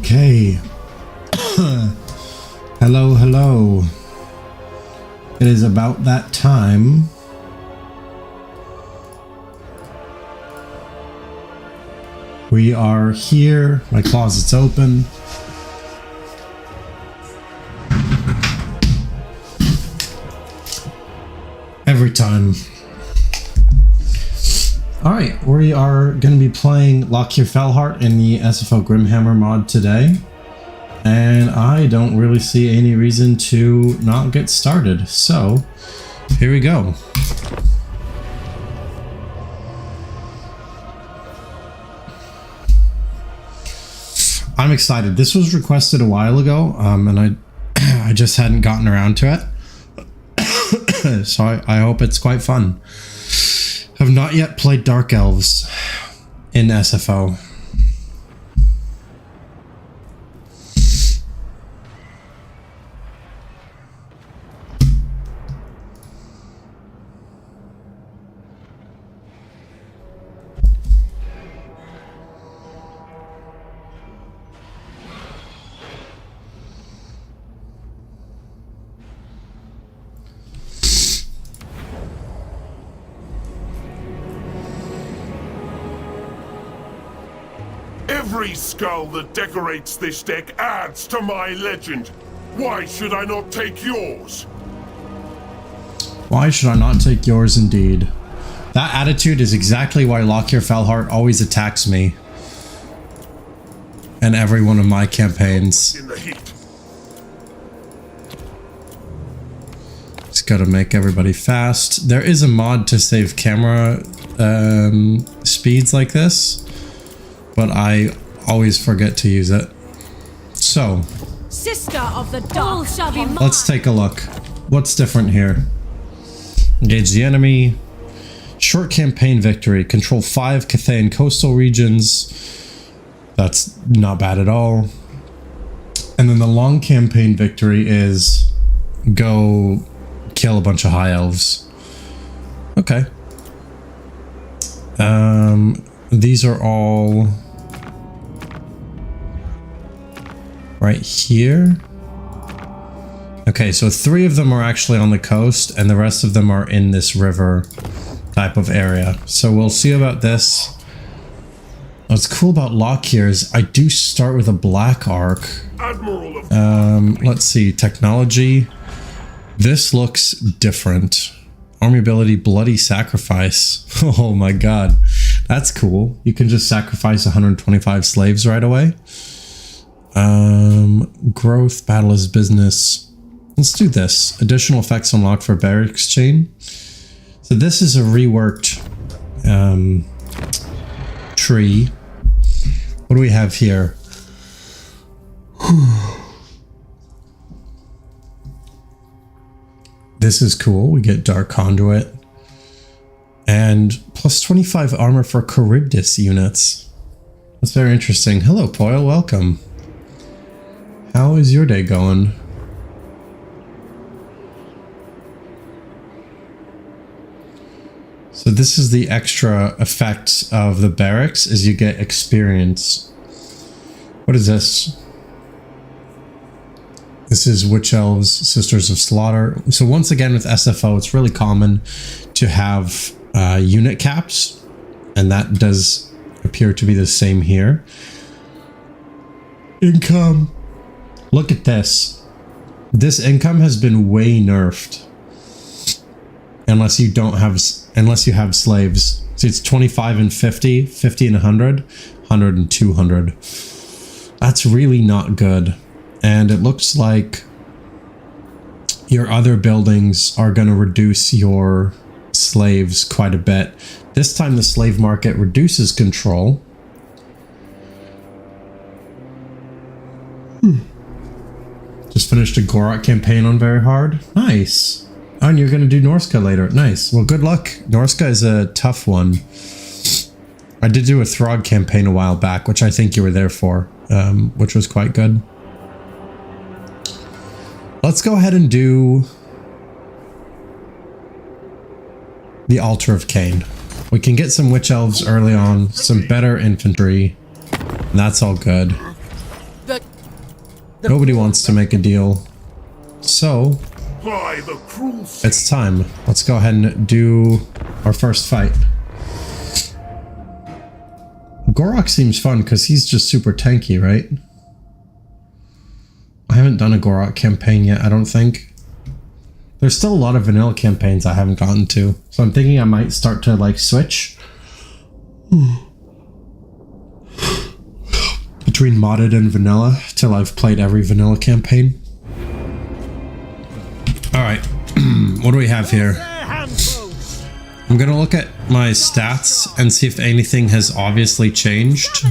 Okay. Hello, hello. It is about that time. We are here. My closet's open. Every time. Alright, we are going to be playing Lokhir Fellheart in the SFO Grimhammer mod today. And I don't really see any reason to not get started. So, here we go. I'm excited. This was requested a while ago, and I just hadn't gotten around to it. So I hope it's quite fun. I've not yet played Dark Elves in SFO. Every skull that decorates this deck adds to my legend. Why should I not take yours? Why should I not take yours indeed? That attitude is exactly why Lokhir Fellheart always attacks me. In every one of my campaigns. In the heat. Just gotta make everybody fast. There is a mod to save camera speeds like this, but I always forget to use it. So, Sister of the Dark shall be mine. Let's take a look. What's different here? Engage the enemy. Short campaign victory. Control 5 Cathayan coastal regions. That's not bad at all. And then the long campaign victory is go kill a bunch of high elves. Okay. These are all right here. Okay, so 3 of them are actually on the coast and the rest of them are in this river type of area. So we'll see about this. What's cool about Lokhir is I do start with a black arc. Admiral of Let's see, technology. This looks different. Army ability, bloody sacrifice. Oh my god. That's cool. You can just sacrifice 125 slaves right away. Growth, battle is business. Let's do this. Additional effects unlocked for barracks chain. So this is a reworked tree. What do we have here? This is cool. We get Dark Conduit. And plus 25 armor for Charybdis units. That's very interesting. Hello, Poyle. Welcome. How is your day going? So this is the extra effect of the barracks, is you get experience. What is this? This is Witch Elves, Sisters of Slaughter. So once again with SFO, it's really common to have unit caps, and that does appear to be the same here. Income. Look at this. This income has been way nerfed. Unless you don't have, unless you have slaves. So it's 25 and 50, 50 and 100, 100 and 200. That's really not good. And it looks like your other buildings are going to reduce your slaves quite a bit. This time the slave market reduces control. Just finished a Gorak campaign on Very Hard. Nice. Oh, and you're going to do Norska later. Nice. Well, good luck. Norska is a tough one. I did do a Throg campaign a while back, which I think you were there for, which was quite good. Let's go ahead and do the Altar of Cain. We can get some Witch Elves early on, some better infantry, and that's all good. The Nobody wants to make a deal. So, By the cruel it's time. Let's go ahead and do our first fight. Gorok seems fun because he's just super tanky, right? I haven't done a Gorok campaign yet, I don't think. There's still a lot of vanilla campaigns I haven't gotten to. So I'm thinking I might start to like switch between modded and vanilla till I've played every vanilla campaign. Alright, what do we have here? I'm gonna look at my stats and see if anything has obviously changed.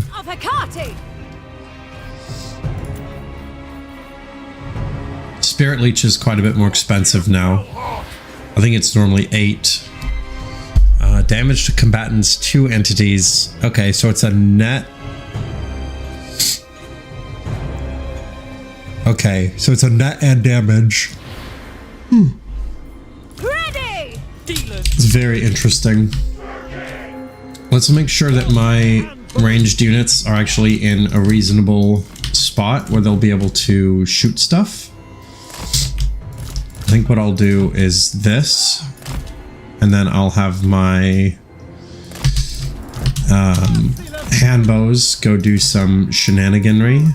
Spirit Leech is quite a bit more expensive now. I think it's normally 8. Damage to combatants, 2 entities. Okay, so it's a net. Okay, so it's a net and damage. Ready. It's very interesting. Let's make sure that my ranged units are actually in a reasonable spot where they'll be able to shoot stuff. I think what I'll do is this, and then I'll have my hand bows go do some shenaniganry.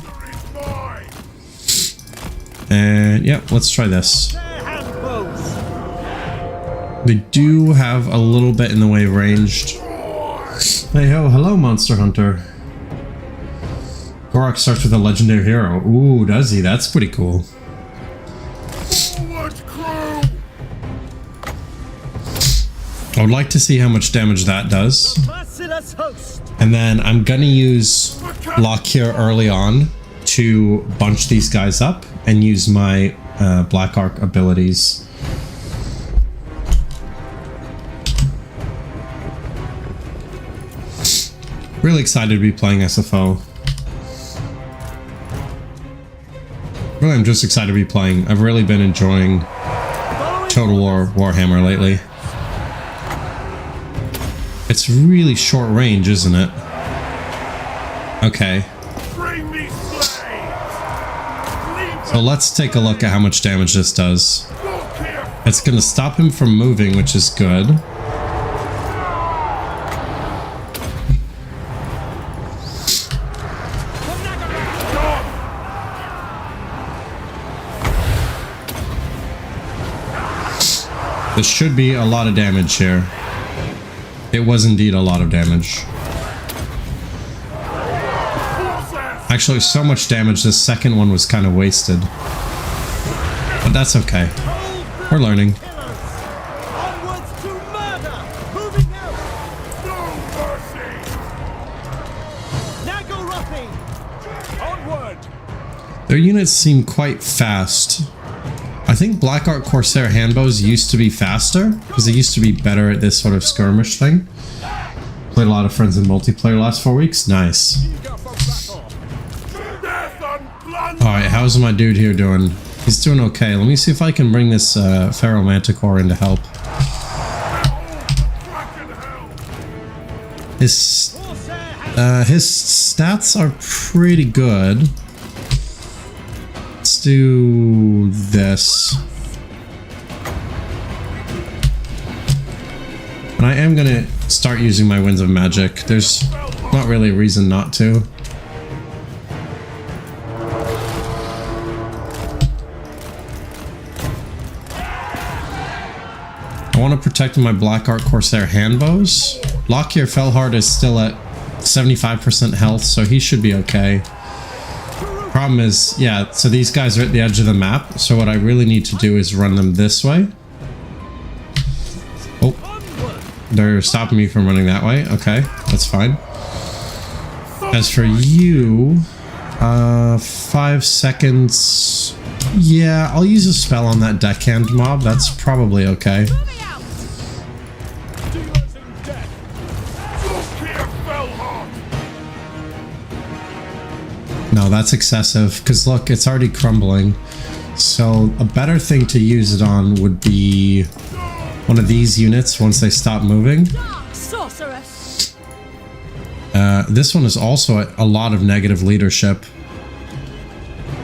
And yeah, let's try this. They do have a little bit in the way of ranged. Hey ho, hello Monster Hunter. Gorok starts with a legendary hero. Ooh, does he? That's pretty cool. I would like to see how much damage that does. And then I'm gonna use Lokhir early on to bunch these guys up and use my Black Arc abilities. Really excited to be playing SFO. Really, I'm just excited to be playing. I've really been enjoying Total War Warhammer lately. It's really short range, isn't it? Okay. So let's take a look at how much damage this does. It's going to stop him from moving, which is good. This should be a lot of damage here. It was indeed a lot of damage. Actually, so much damage, this second one was kind of wasted. But that's okay. We're learning. Their units seem quite fast. I think Black Arc Corsair handbows used to be faster, because they used to be better at this sort of skirmish thing. Played a lot of friends in multiplayer last 4 weeks. Nice. Alright, how's my dude here doing? He's doing okay. Let me see if I can bring this Pharaoh Manticore in to help. His stats are pretty good. Let's do this. And I am going to start using my Winds of Magic. There's not really a reason not to. I want to protect my Black Arc Corsair handbows. Lokhir Fellheart is still at 75% health, so he should be okay. Problem is, yeah, so these guys are at the edge of the map, so what I really need to do is run them this way. Oh, they're stopping me from running that way. Okay, that's fine. As for you, 5 seconds. Yeah, I'll use a spell on that deckhand mob. That's probably okay. No, that's excessive, because look, it's already crumbling. So a better thing to use it on would be one of these units once they stop moving. This one is also a lot of negative leadership.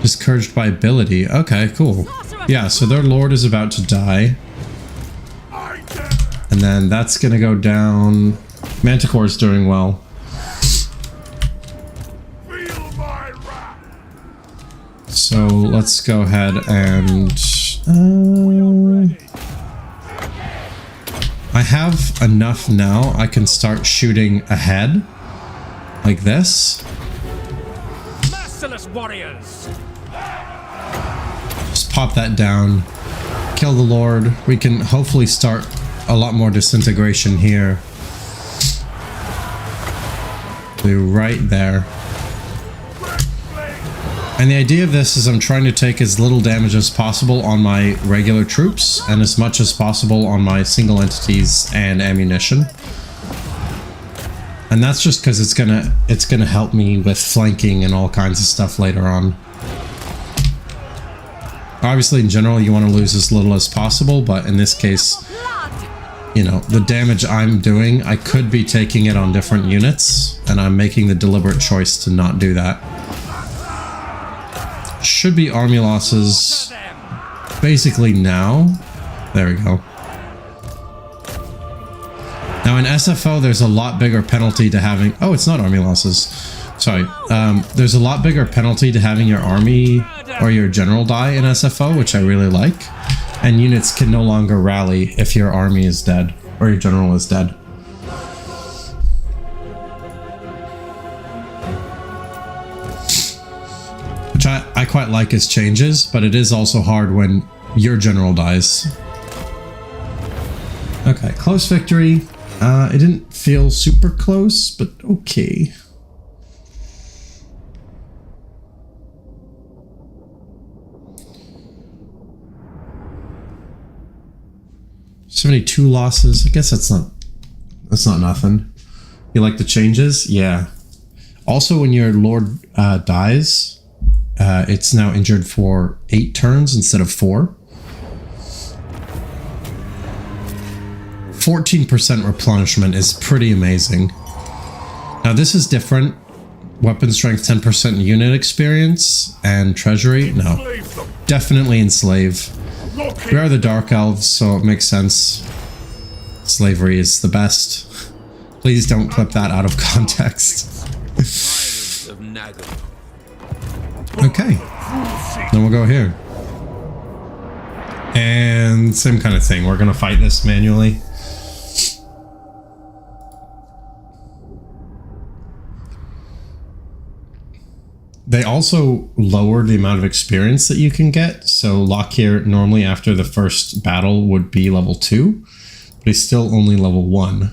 Discouraged by ability. Okay, cool. Yeah, so their lord is about to die. And then that's gonna go down. Manticore's doing well. So let's go ahead and... I have enough now. I can start shooting ahead. Like this. Merciless warriors. Just pop that down. Kill the Lord. We can hopefully start a lot more disintegration here. Right there. And the idea of this is I'm trying to take as little damage as possible on my regular troops and as much as possible on my single entities and ammunition. And that's just because it's gonna help me with flanking and all kinds of stuff later on. Obviously, in general, you want to lose as little as possible, but in this case, you know, the damage I'm doing, I could be taking it on different units, and I'm making the deliberate choice to not do that. Should be army losses basically now. There we go. Now in SFO, there's a lot bigger penalty to having... Oh, it's not army losses. Sorry. There's a lot bigger penalty to having your army or your general die in SFO, which I really like. And units can no longer rally if your army is dead or your general is dead. Which I quite like as changes, but it is also hard when your general dies. Okay, close victory. It didn't feel super close, but okay. $72 losses. I guess that's not nothing. You like the changes? Yeah. Also, when your lord dies, it's now injured for 8 turns instead of 4. 14% replenishment is pretty amazing. Now this is different. Weapon strength 10% unit experience and treasury. No. Definitely enslave. We are the Dark Elves, so it makes sense. Slavery is the best. Please don't clip that out of context. Okay. Then we'll go here. And same kind of thing. We're going to fight this manually. They also lowered the amount of experience that you can get. So Lokhir normally after the first battle would be level 2, but he's still only level 1.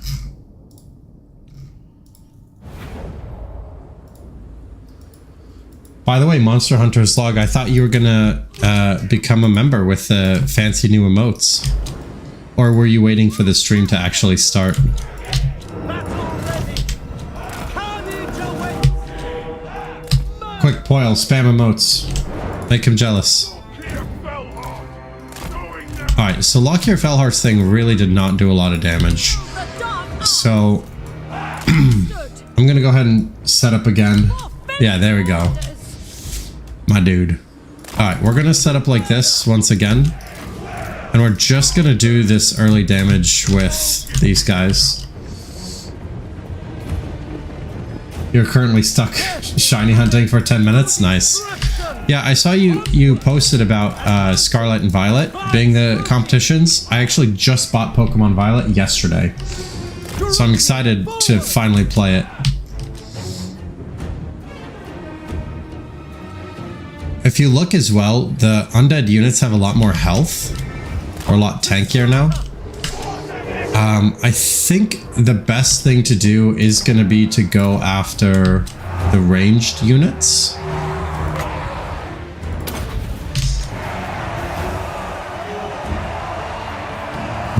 By the way, Monster Hunter's Log, I thought you were gonna become a member with the fancy new emotes. Or were you waiting for the stream to actually start? Quick, Poil, spam emotes. Make him jealous. Alright, so Lokhir Fellheart's thing really did not do a lot of damage. So, I'm gonna go ahead and set up again. Yeah, there we go. My dude. Alright, we're gonna set up like this once again. And we're just gonna do this early damage with these guys. You're currently stuck shiny hunting for 10 minutes? Nice. Yeah, I saw you posted about Scarlet and Violet being the competitions. I actually just bought Pokemon Violet yesterday. So I'm excited to finally play it. If you look as well, the undead units have a lot more health. Or a lot tankier now. I think the best thing to do is going to be to go after the ranged units.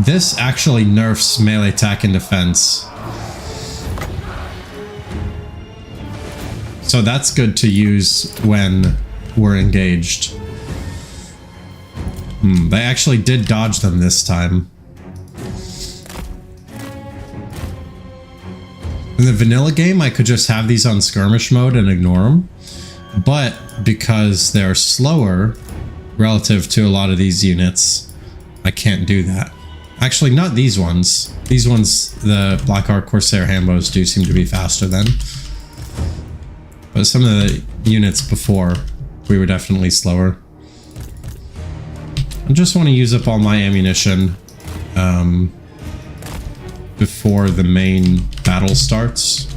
This actually nerfs melee attack and defense. So that's good to use when we're engaged. They actually did dodge them this time. In the vanilla game, I could just have these on skirmish mode and ignore them. But because they're slower relative to a lot of these units, I can't do that. Actually, not these ones. These ones, the Black Ark Corsair Hambos do seem to be faster than. But some of the units before, we were definitely slower. I just want to use up all my ammunition before the main battle starts.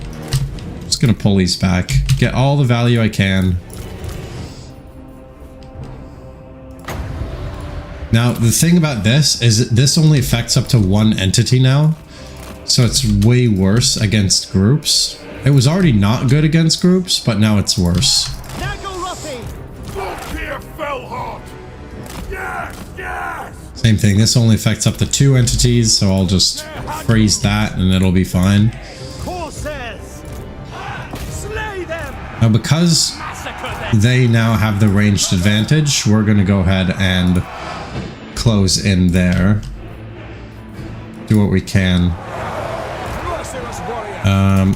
Just gonna pull these back, get all the value I can. Now, the thing about this is this only affects up to one entity now, so it's way worse against groups. It was already not good against groups, but now it's worse. Lokhir Fellheart! Yes, yes! Same thing, this only affects up to 2 entities, so I'll just freeze that and it'll be fine. Now, because they now have the ranged advantage, we're going to go ahead and close in there. Do what we can.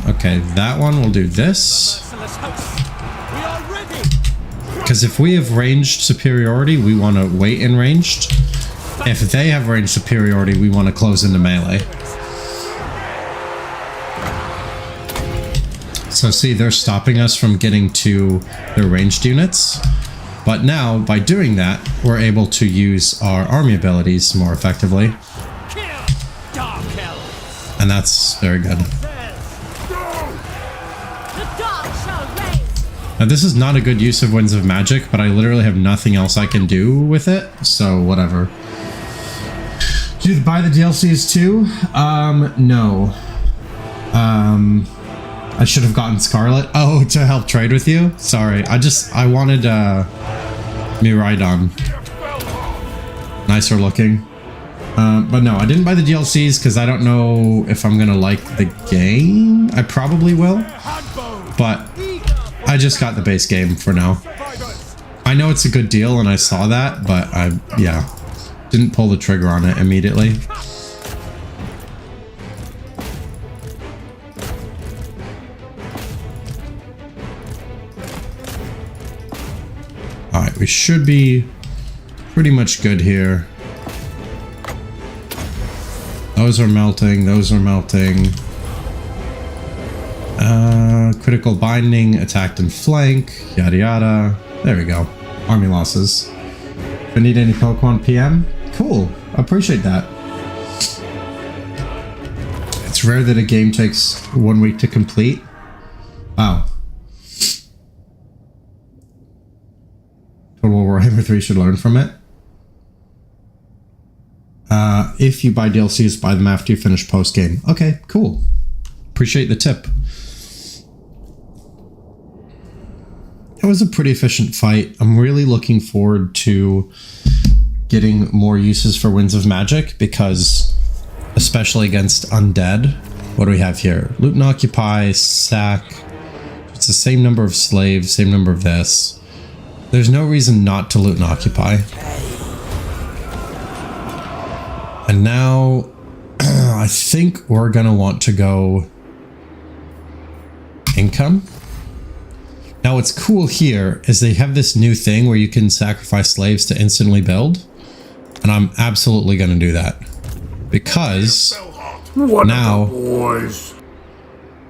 Okay, that one will do this. Because if we have ranged superiority, we want to wait in ranged. If they have ranged superiority, we want to close into melee. So see, they're stopping us from getting to their ranged units. But now, by doing that, we're able to use our army abilities more effectively. And that's very good. Now, this is not a good use of Winds of Magic, but I literally have nothing else I can do with it, so whatever. Did you buy the DLCs too? No. I should have gotten Scarlet. Oh, to help trade with you? Sorry, I wanted, Miraidon. Nicer looking. But no, I didn't buy the DLCs because I don't know if I'm gonna like the game. I probably will, but I just got the base game for now. I know it's a good deal and I saw that, but yeah, didn't pull the trigger on it immediately. Alright, we should be pretty much good here. Those are melting, those are melting. Critical binding, attacked and flank, yada yada. There we go. Army losses. If I need any Pokemon PM, cool. I appreciate that. It's rare that a game takes 1 week to complete. Wow. Total Warhammer 3 should learn from it. If you buy DLCs, buy them after you finish post-game. Okay, cool. Appreciate the tip. It was a pretty efficient fight. I'm really looking forward to getting more uses for Winds of Magic because, especially against undead, what do we have here? Loot and Occupy, Sack. It's the same number of slaves, same number of this. There's no reason not to loot and occupy. And now I think we're gonna want to go income. Now what's cool here is they have this new thing where you can sacrifice slaves to instantly build. And I'm absolutely gonna do that. Because now... boys.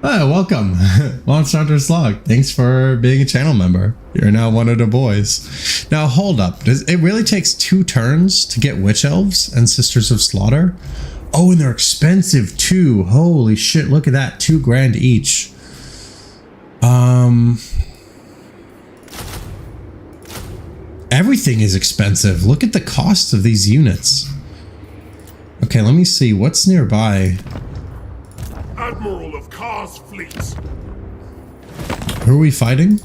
Oh, welcome. Launch Hunter's Log. Thanks for being a channel member. You're now one of the boys. Now, hold up. It really takes 2 turns to get Witch Elves and Sisters of Slaughter? Oh, and they're expensive too. Holy shit, look at that. 2 grand each. Everything is expensive. Look at the cost of these units. Okay, let me see. What's nearby? Admiral of Kar's fleets. Who are we fighting?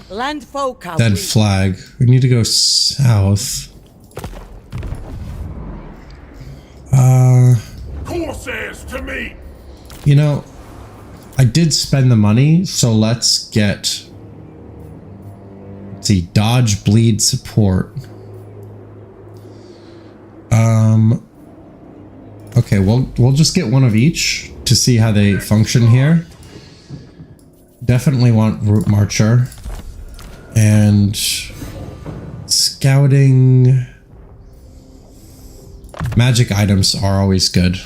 Landfolk. Dead flag. We need to go south. Corsairs to me. You know, I did spend the money, so let's get... Let's see, dodge, bleed, support. Okay, we'll just get one of each to see how they function here. Definitely want Root Marcher. And scouting. Magic items are always good.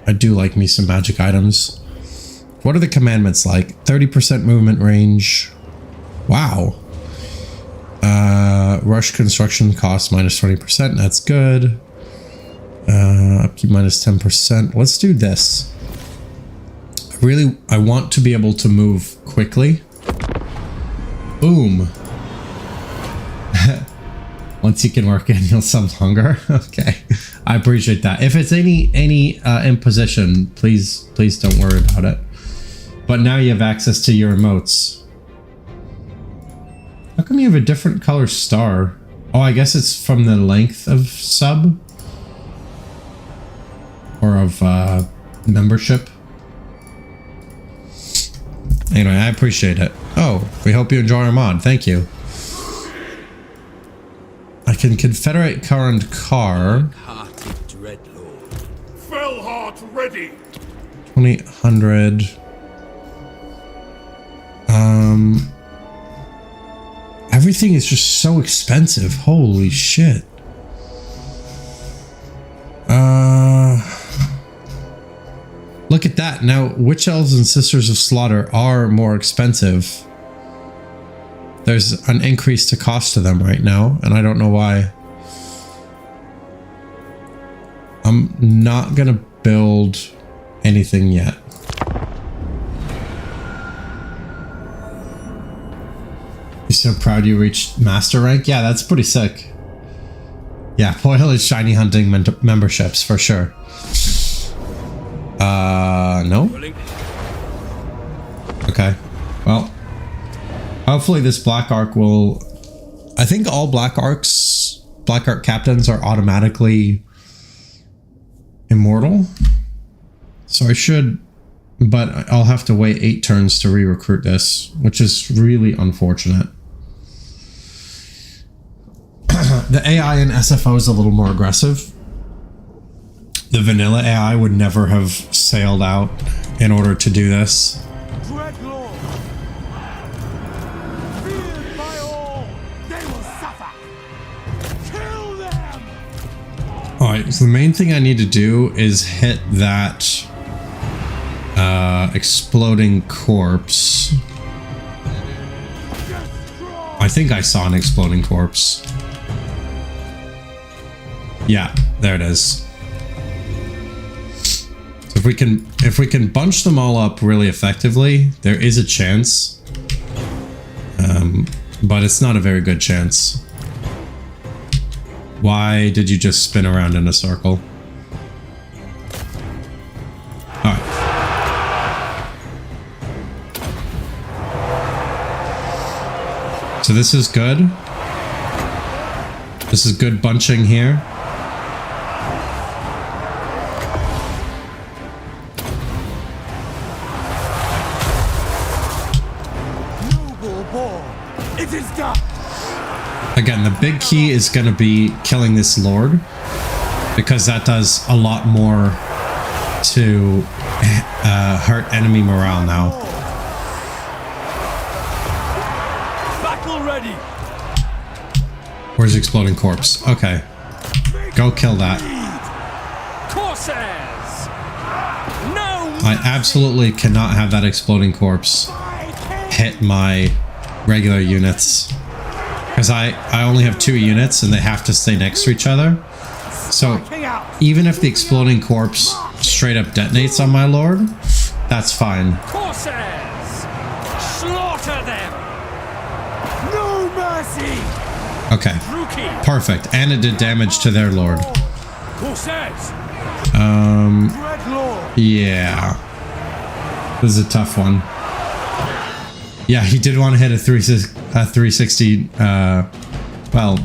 I do like me some magic items. What are the commandments like? 30% movement range. Wow. Rush construction cost minus 20%. That's good. Upkeep minus 10%. Let's do this. I want to be able to move quickly. Boom. Once you can work in, you'll some hunger. Okay, I appreciate that. If it's any imposition, please don't worry about it. But now you have access to your emotes. How come you have a different color star? Oh, I guess it's from the length of sub or of membership. Anyway, I appreciate it. Oh, we hope you enjoy our mod. Thank you. I can confederate current car. Fellheart ready. 2800. Everything is just so expensive. Holy shit. Look at that. Now, Witch Elves and Sisters of Slaughter are more expensive. There's an increase to cost to them right now, and I don't know why. I'm not gonna build anything yet. You're so proud you reached master rank? Yeah, that's pretty sick. Yeah, Poil is shiny hunting memberships for sure. No? Okay. Well, hopefully this Black Arc will... I think all Black Arc captains are automatically immortal. So I should... But I'll have to wait 8 turns to re-recruit this, which is really unfortunate. The AI in SFO is a little more aggressive. The vanilla AI would never have sailed out in order to do this. Alright, so the main thing I need to do is hit that exploding corpse. I think I saw an exploding corpse. Yeah, there it is. So if we can bunch them all up really effectively, there is a chance. But it's not a very good chance. Why did you just spin around in a circle? Alright. So this is good. This is good bunching here. Again, the big key is going to be killing this Lord, because that does a lot more to hurt enemy morale now. Battle ready. Where's the exploding corpse? Okay. Go kill that. Corsairs. No. I absolutely cannot have that exploding corpse hit my regular units. Because I only have 2 units and they have to stay next to each other. So even if the exploding corpse straight up detonates on my Lord, that's fine. Corsairs. Slaughter them. No mercy. Okay. Perfect. And it did damage to their Lord. Corsairs. Yeah. This is a tough one. Yeah, he did want to hit a 360, well,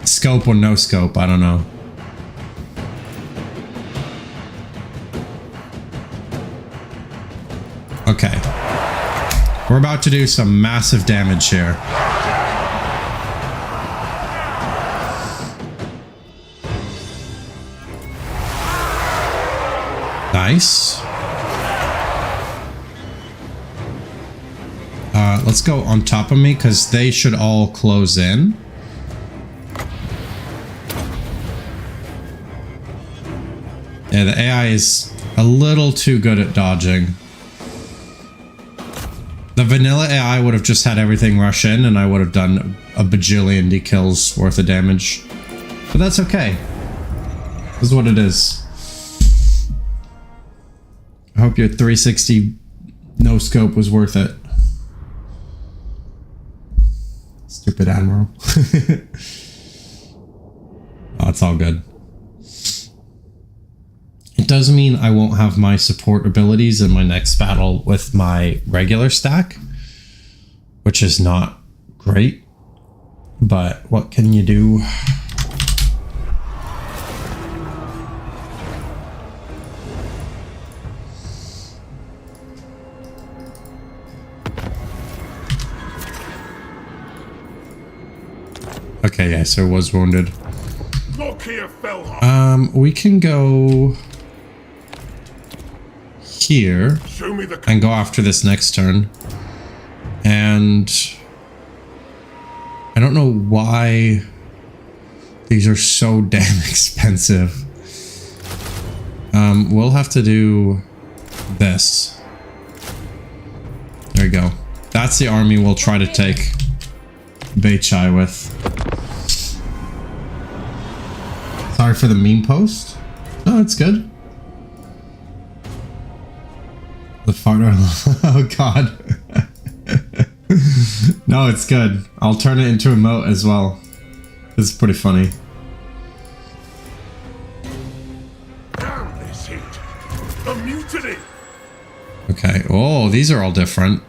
scope or no scope, I don't know. Okay. We're about to do some massive damage here. Nice. let's go on top of me because they should all close in. Yeah, the AI is a little too good at dodging. The vanilla AI would have just had everything rush in and I would have done a bajillion kills worth of damage. But that's okay. This is what it is. I hope your 360 no scope was worth it. Stupid Admiral. Oh, it's all good. It does mean I won't have my support abilities in my next battle with my regular stack, which is not great, but what can you do? Okay, yeah, so it was wounded. Lokhir Fellheart. We can go here Show me the and go after this next turn. And I don't know why these are so damn expensive. We'll have to do this. There we go. That's the army we'll try to take Beichai with. Sorry for the meme post. No, it's good. The farter. Oh god. No, it's good. I'll turn it into a emote as well. It's pretty funny. Damn this heat. A mutiny. Okay. Oh, these are all different.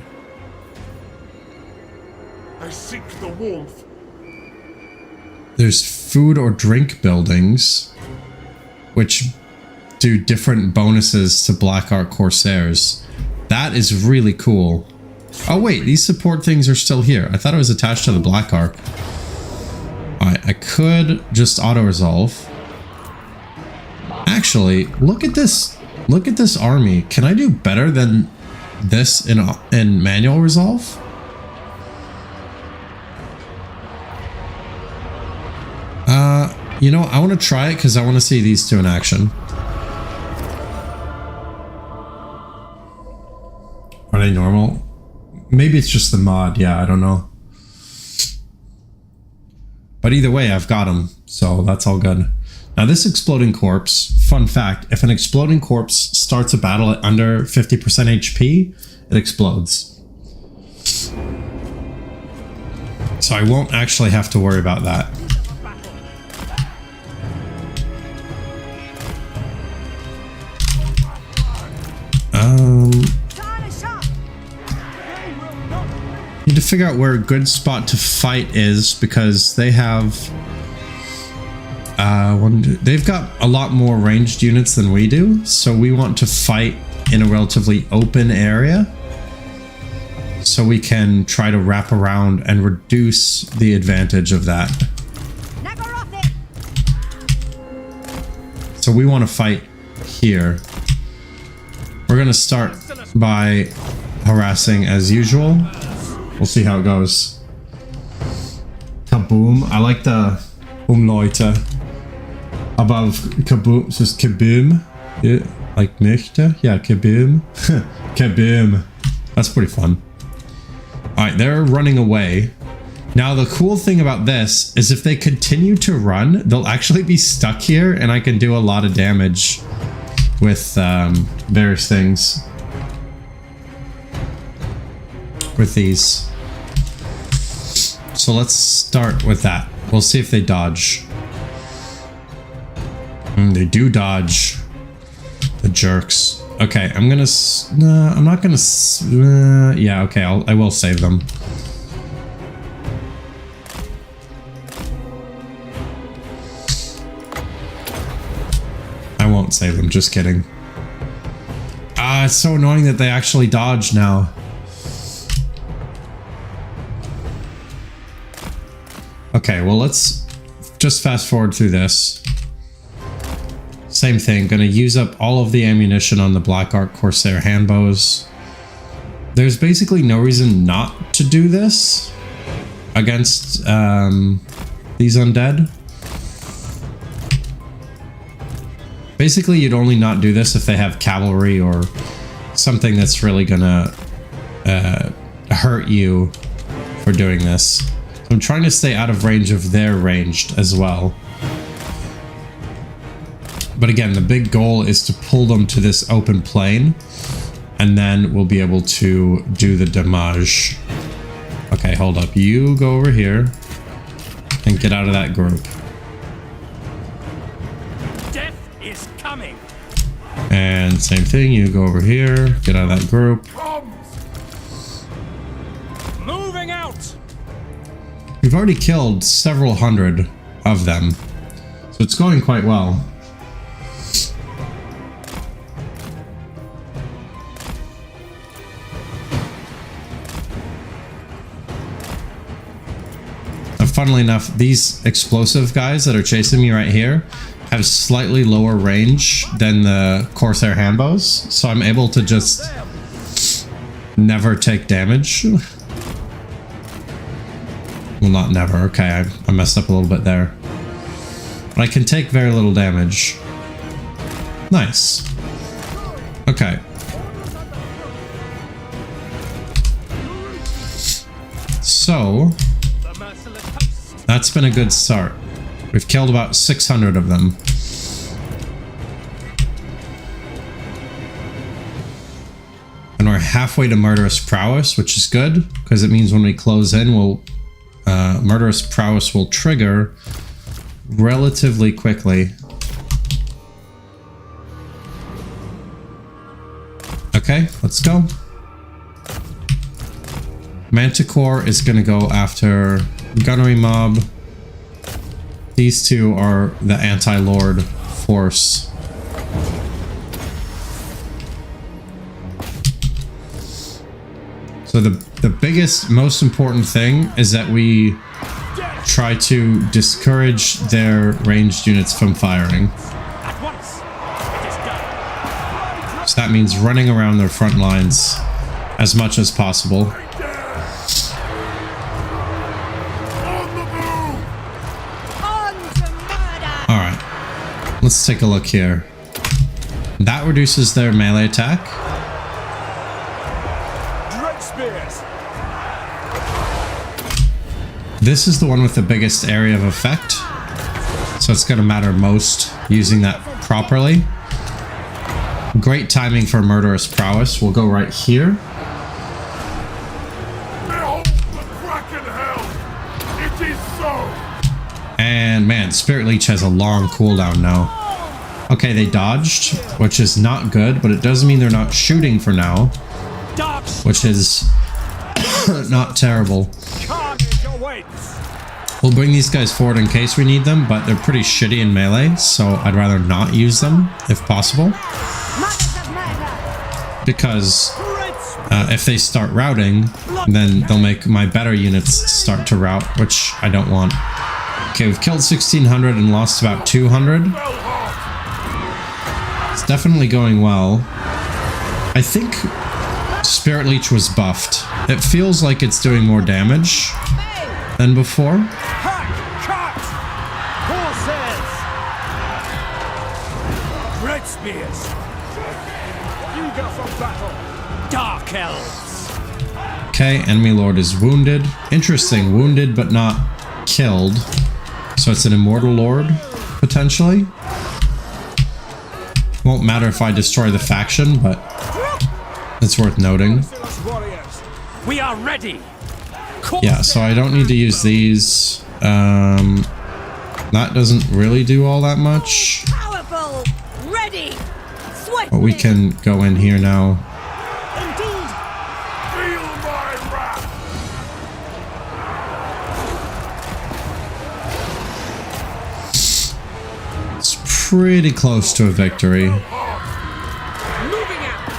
I seek the warmth. There's food or drink buildings, which do different bonuses to Black Ark Corsairs. That is really cool. Oh wait, these support things are still here. I thought it was attached to the Black Ark. Alright, I could just auto-resolve. Actually, look at this. Look at this army. Can I do better than this in manual resolve? You know, I want to try it because I want to see these two in action. Are they normal? Maybe it's just the mod. Yeah, I don't know. But either way, I've got them. So that's all good. Now this exploding corpse, fun fact, if an exploding corpse starts a battle at under 50% HP, it explodes. So I won't actually have to worry about that. Need to figure out where a good spot to fight is because they have they've got a lot more ranged units than we do, so we want to fight in a relatively open area so we can try to wrap around and reduce the advantage of that. So we want to fight here. We're gonna start by harassing as usual. We'll see how it goes. Kaboom. I like the Umleute above kaboom. So it's kaboom. Yeah, like möchte. Yeah, kaboom. Kaboom. That's pretty fun. Alright, they're running away. Now the cool thing about this is if they continue to run, they'll actually be stuck here and I can do a lot of damage with various things. With these. So let's start with that. We'll see if they dodge. They do dodge. The jerks. Okay, I'm gonna... No, I'm not gonna... yeah, okay, I will save them. I won't save them, just kidding. Ah, it's so annoying that they actually dodge now. Okay, well, let's just fast forward through this. Same thing, gonna use up all of the ammunition on the Black Ark Corsair handbows. There's basically no reason not to do this against these undead. Basically, you'd only not do this if they have cavalry or something that's really gonna hurt you for doing this. So I'm trying to stay out of range of their ranged as well. But again, the big goal is to pull them to this open plain, and then we'll be able to do the damage. Okay, hold up. You go over here and get out of that group. Death is coming. And same thing, you go over here, get out of that group. Moving out. We've already killed several hundred of them, so it's going quite well. Funnily enough, these explosive guys that are chasing me right here have slightly lower range than the Corsair handbows, so I'm able to just never take damage. Well, not never. Okay, I messed up a little bit there. But I can take very little damage. Nice. Okay. So that's been a good start. We've killed about 600 of them. And we're halfway to Murderous Prowess, which is good, because it means when we close in, Murderous Prowess will trigger relatively quickly. Okay, let's go. Manticore is going to go after Gunnery Mob. These two are the anti-lord force. So the biggest, most important thing is that we try to discourage their ranged units from firing. At once. It is done. So that means running around their front lines as much as possible. Alright, let's take a look here. That reduces their melee attack. Dread spears. This is the one with the biggest area of effect, so it's going to matter most using that properly. Great timing for Murderous Prowess. We'll go right here. Behold the Kraken hell! It is so! And man, Spirit Leech has a long cooldown now. Okay, they dodged, which is not good, but it doesn't mean they're not shooting for now, which is not terrible. Carnage awaits. We'll bring these guys forward in case we need them, but they're pretty shitty in melee, so I'd rather not use them if possible. Because if they start routing, then they'll make my better units start to rout, which I don't want. Okay, we've killed 1,600 and lost about 200. It's definitely going well. I think Spirit Leech was buffed. It feels like it's doing more damage than before. Hack, cut. Horses. Dread spears. Eager for battle. Dark elves. Okay, enemy lord is wounded. Interesting, wounded but not killed. So it's an immortal lord, potentially. Won't matter if I destroy the faction, but it's worth noting. We are ready. Yeah, so I don't need to use these. That doesn't really do all that much. Powerful, ready, swift. But we can go in here now. Indeed. Feel my wrath! It's pretty close to a victory. Moving out.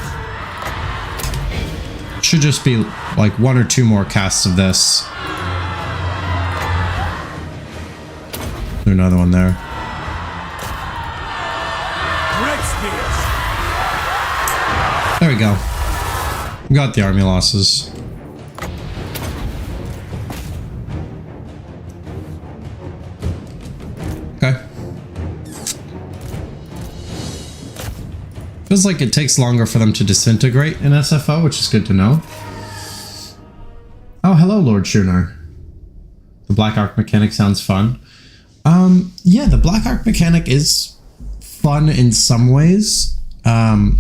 Should just be like 1 or 2 more casts of this. There's another one there. Dread spears. There we go. We got the army losses. Okay. Feels like it takes longer for them to disintegrate in SFO, which is good to know. Oh, hello, Lord Shunar. The Black Arc mechanic sounds fun. Yeah, the Black Arc mechanic is fun in some ways. I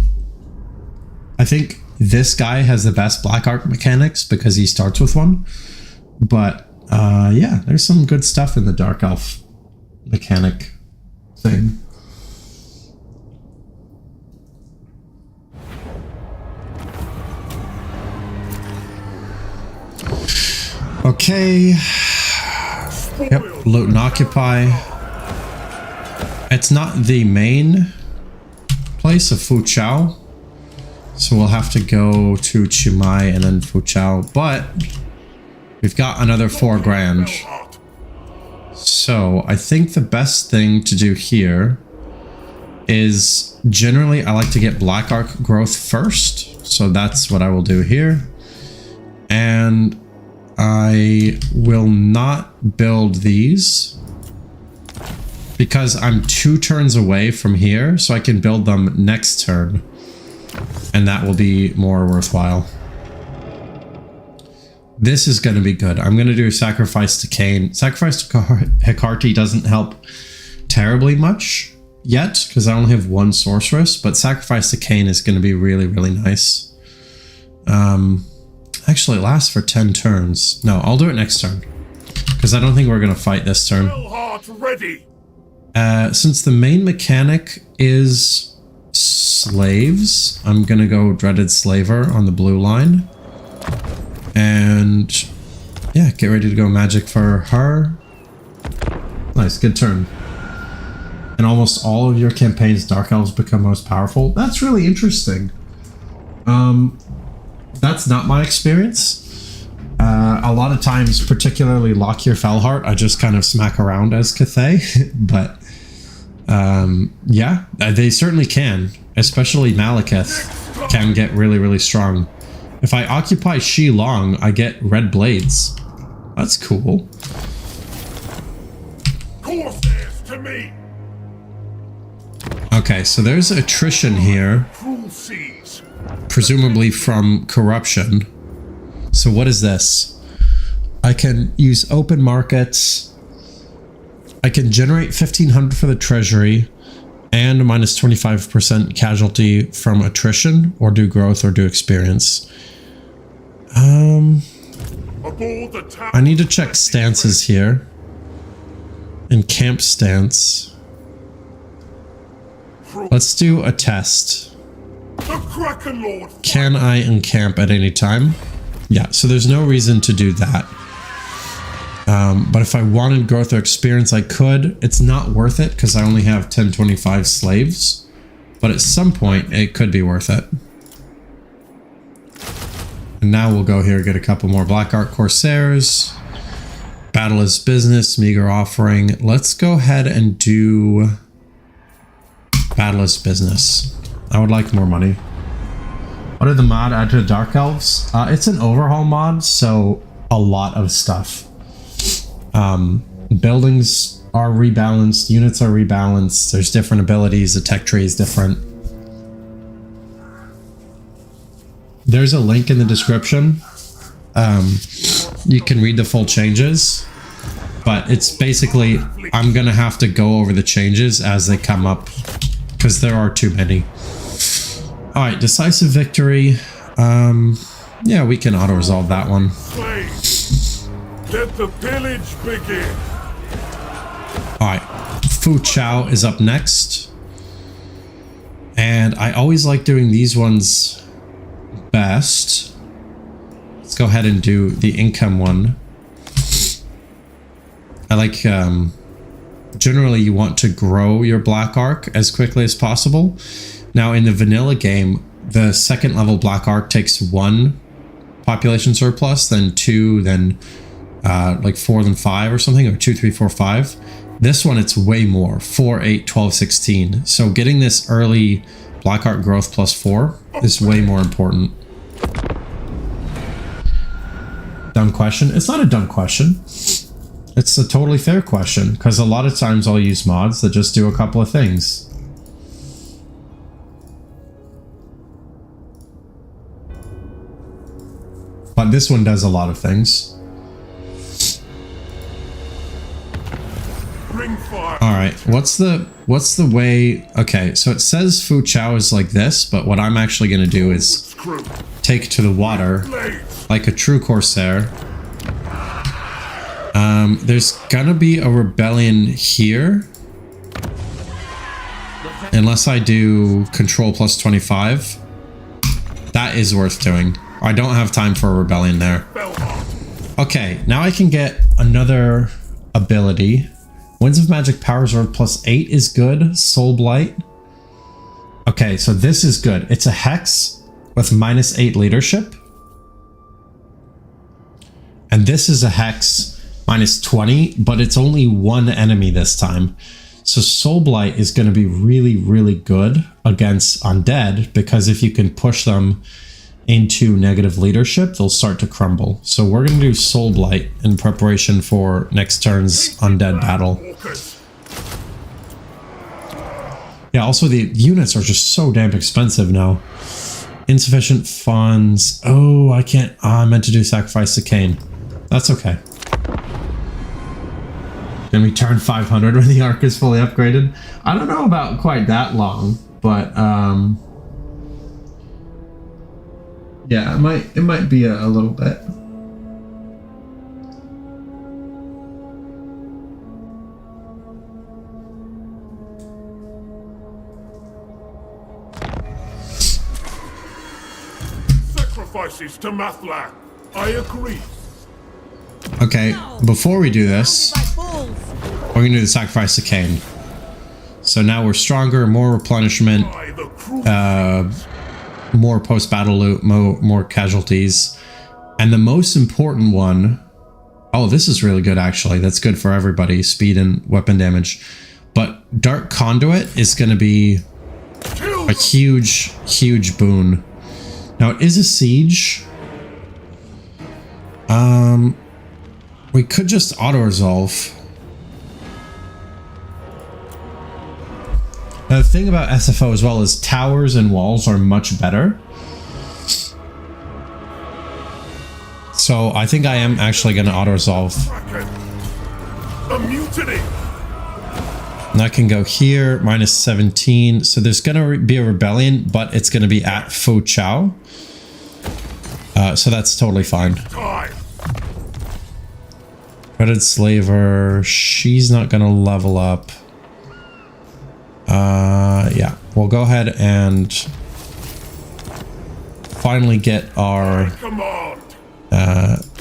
think this guy has the best Black Arc mechanics because he starts with one. But yeah, there's some good stuff in the Dark Elf mechanic thing. Okay. Yep, loot and occupy. It's not the main place of Fu Chao, so we'll have to go to Chimay and then Fu Chao, but we've got another 4 grand. So I think the best thing to do here is generally I like to get Black Arc growth first, so that's what I will do here. And I will not build these because I'm 2 turns away from here, so I can build them next turn, and that will be more worthwhile. This is going to be good. I'm going to do Sacrifice to Cain. Sacrifice to Hecate doesn't help terribly much yet because I only have 1 sorceress, but Sacrifice to Cain is going to be really, really nice. Actually, it lasts for 10 turns. No, I'll do it next turn because I don't think we're going to fight this turn. Fellheart ready. Since the main mechanic is slaves, I'm going to go Dreaded Slaver on the blue line. And yeah, get ready to go magic for her. Nice, good turn. And almost all of your campaigns, Dark Elves become most powerful. That's really interesting. That's not my experience. A lot of times, particularly Lokhir Fellheart, I just kind of smack around as Cathay. But yeah, they certainly can. Especially Malekith can get really, really strong. If I occupy Shilong, I get red blades. That's cool. Corsairs to me. Okay, so there's attrition here. Cruel seas. Presumably from corruption. So what is this? I can use open markets. I can generate 1,500 for the treasury and minus 25% casualty from attrition, or do growth or do experience. I need to check stances here. Encamp stance. Let's do a test. Can I encamp at any time? Yeah, so there's no reason to do that. But if I wanted growth or experience, I could. It's not worth it because I only have 1025 slaves. But at some point, it could be worth it. And now we'll go here, get a couple more Black Arc Corsairs. Battle is business, meager offering. Let's go ahead and do Battle is business. I would like more money. What did the mod add to the Dark Elves? It's an overhaul mod, so a lot of stuff. Buildings are rebalanced, units are rebalanced, there's different abilities, the tech tree is different. There's a link in the description. You can read the full changes, but it's basically, I'm gonna have to go over the changes as they come up because there are too many. All right, decisive victory. Yeah, we can auto-resolve that one. Let the pillage begin. All right, Fu Chao is up next. And I always like doing these ones best. Let's go ahead and do the income one. I like, generally you want to grow your Black Arc as quickly as possible. Now in the vanilla game, the 2nd level Black Arc takes 1 population surplus, then 2, then like 4, then 5 or something, or 2, 3, 4, 5. This one, it's way more, 4, 8, 12, 16. So getting this early Black Arc growth plus 4 is way more important. Dumb question. It's not a dumb question. It's a totally fair question, because a lot of times I'll use mods that just do a couple of things. But this one does a lot of things. Bring fire. All right, what's the way? Okay, so it says Fu Chao is like this, but what I'm actually going to do is take to the water like a true Corsair. There's gonna be a rebellion here. Unless I do control plus 25. That is worth doing. I don't have time for a rebellion there. Okay, now I can get another ability. Winds of Magic Power Reserve plus 8 is good. Soul Blight. Okay, so this is good. It's a Hex with -8 leadership. And this is a Hex -20, but it's only one enemy this time. So Soul Blight is going to be really, really good against undead, because if you can push them into negative leadership, they'll start to crumble. So we're going to do Soul Blight in preparation for next turn's undead battle. Yeah, also the units are just so damn expensive now. Insufficient funds. Oh, I can't. I meant to do Sacrifice to Cain. That's okay. Then we turn 500 when the arc is fully upgraded. I don't know about quite that long, but yeah, it might be a little bit. Sacrifices to Mathla. I agree. Okay, before we do this, we're going to do the Sacrifice to Cain. So now we're stronger, more replenishment, more post-battle loot, more casualties. And the most important one... Oh, this is really good, actually. That's good for everybody, speed and weapon damage. But Dark Conduit is going to be a huge, huge boon. Now, it is a siege. We could just auto-resolve. Now, the thing about SFO as well is towers and walls are much better. So I think I am actually going to auto-resolve. A mutiny. And I can go here, -17. So there's going to be a rebellion, but it's going to be at Fu Chao. So that's totally fine. Time. Dreaded Slaver, she's not going to level up. Yeah, we'll go ahead and finally get our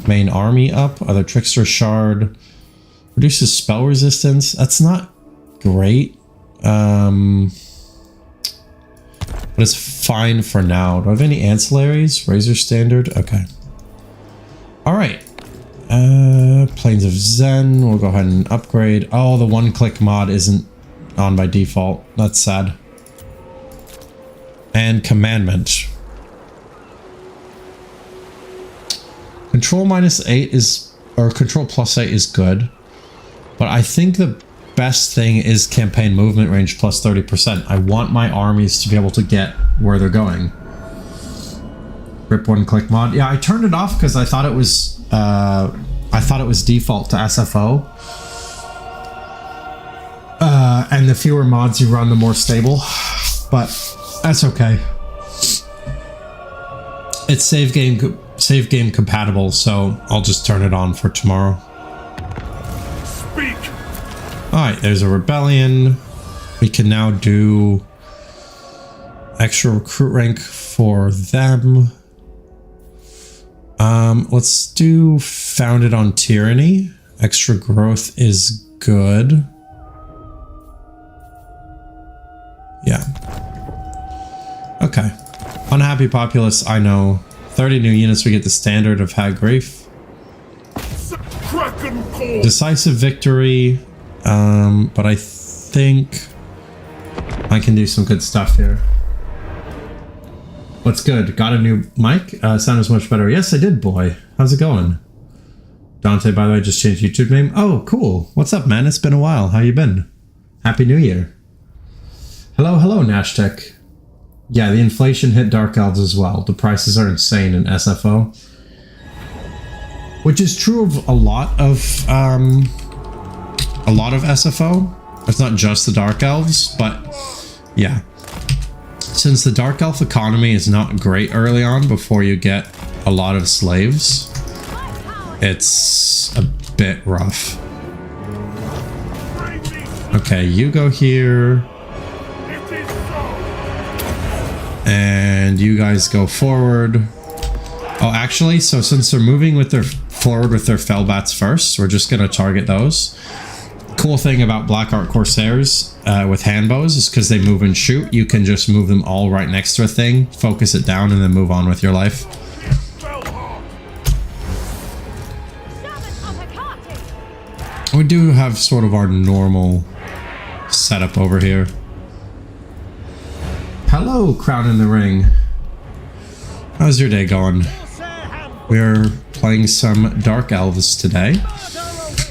main army up. Other Trickster Shard reduces spell resistance. That's not great, but it's fine for now. Do I have any ancillaries? Razor Standard. Okay. All right. Plains of Zen. We'll go ahead and upgrade. Oh, the one-click mod isn't on by default. That's sad. And Commandment. Control -8 is, or Control +8 is good, but I think the best thing is campaign movement range plus 30%. I want my armies to be able to get where they're going. Rip one-click mod. Yeah, I turned it off because I thought it was default to SFO. And the fewer mods you run, the more stable. But that's okay. It's save game compatible, so I'll just turn it on for tomorrow. Speak. All right, there's a rebellion. We can now do extra recruit rank for them. Let's do Founded on Tyranny. Extra growth is good. Yeah. Okay. Unhappy populace, I know. 30 new units, we get the standard of Hagreif. Decisive victory. But I think I can do some good stuff here. What's good? Got a new mic? Sounds much better. Yes, I did, boy. How's it going? Dante, by the way, just changed YouTube name. Oh, cool. What's up, man? It's been a while. How you been? Happy New Year. Hello, Nashtech. Yeah, the inflation hit Dark Elves as well. The prices are insane in SFO. Which is true of a lot of SFO. It's not just the Dark Elves, but yeah. Since the Dark Elf economy is not great early on before you get a lot of slaves, it's a bit rough. Okay, you go here. And you guys go forward. Oh, actually, so since they're moving with their forward with their Fellbats first, we're just going to target those. Cool thing about Black Art Corsairs with handbows is because they move and shoot, you can just move them all right next to a thing, focus it down, and then move on with your life. We do have sort of our normal setup over here. Hello, Crown in the Ring. How's your day going? We're playing some Dark Elves today,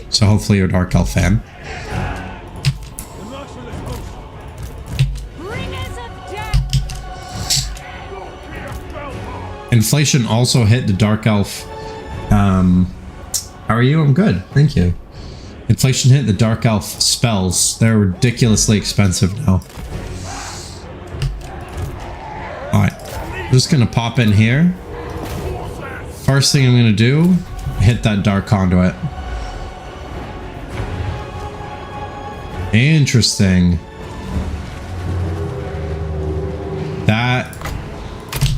so hopefully you're a Dark Elf fan. Inflation also hit the Dark Elf. How are you? I'm good, thank you. Inflation hit the Dark Elf spells. They're ridiculously expensive now. Alright, I'm just gonna pop in here. First thing I'm gonna do, hit that Dark Conduit. Interesting. That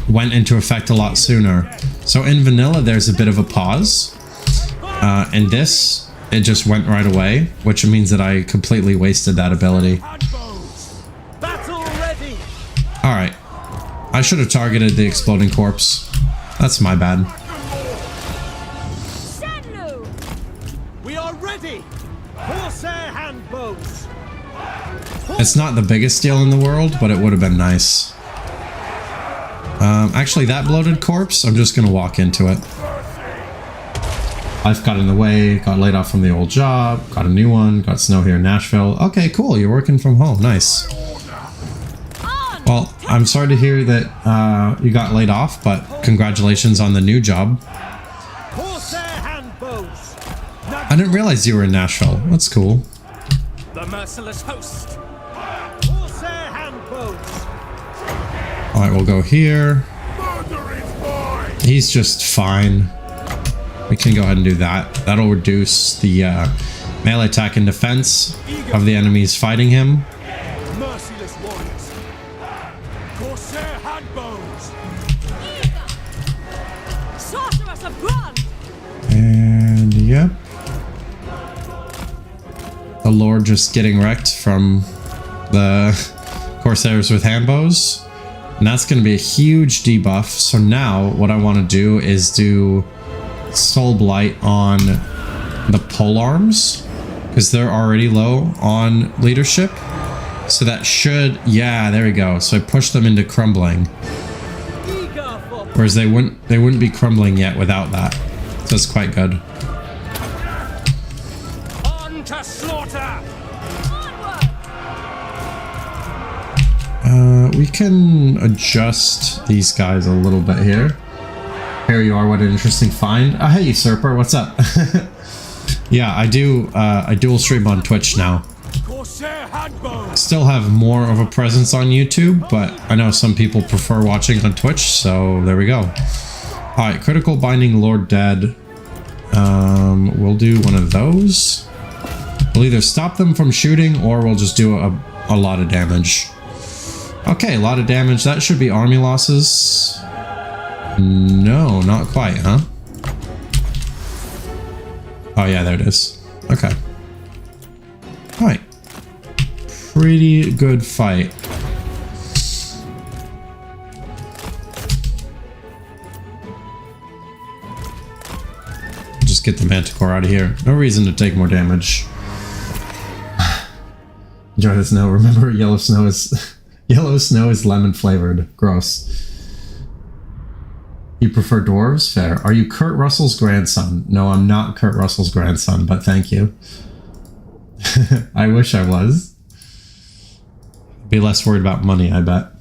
went into effect a lot sooner. So in vanilla, there's a bit of a pause. In this, it just went right away, which means that I completely wasted that ability. Alright. I should have targeted the exploding corpse. That's my bad. We are ready. Corsair handbows. It's not the biggest deal in the world, but it would have been nice. Actually, that bloated corpse, I'm just gonna walk into it. Life got in the way, got laid off from the old job, got a new one, got snow here in Nashville. Okay, cool, you're working from home, nice. Well, I'm sorry to hear that you got laid off, but congratulations on the new job. I didn't realize you were in Nashville. That's cool. The merciless host. Alright, we'll go here. He's just fine. We can go ahead and do that. That'll reduce the melee attack and defense of the enemies fighting him. Merciless warriors. Corsair handbows. Sorceress of blood. And yep. The Lord just getting wrecked from the Corsairs with handbows. And that's going to be a huge debuff. So now what I want to do is do Soul Blight on the polearms, because they're already low on leadership. So that should, yeah, there we go. So I push them into crumbling. Whereas they wouldn't be crumbling yet without that. So it's quite good. On to slaughter. We can adjust these guys a little bit here. Here you are, what an interesting find. Oh, hey, Usurper, what's up? Yeah, I dual stream on Twitch now. Still have more of a presence on YouTube, but I know some people prefer watching on Twitch, so there we go. Alright, Critical Binding Lord Dead. We'll do one of those. We'll either stop them from shooting, or we'll just do a lot of damage. Okay, a lot of damage. That should be army losses. No, not quite, huh? Oh yeah, there it is. Okay. Alright. Pretty good fight. Just get the Manticore out of here. No reason to take more damage. Enjoy the snow. Remember, yellow snow is lemon flavored. Gross. You prefer dwarves? Fair. Are you Kurt Russell's grandson? No, I'm not Kurt Russell's grandson, but thank you. I wish I was. Be less worried about money, I bet.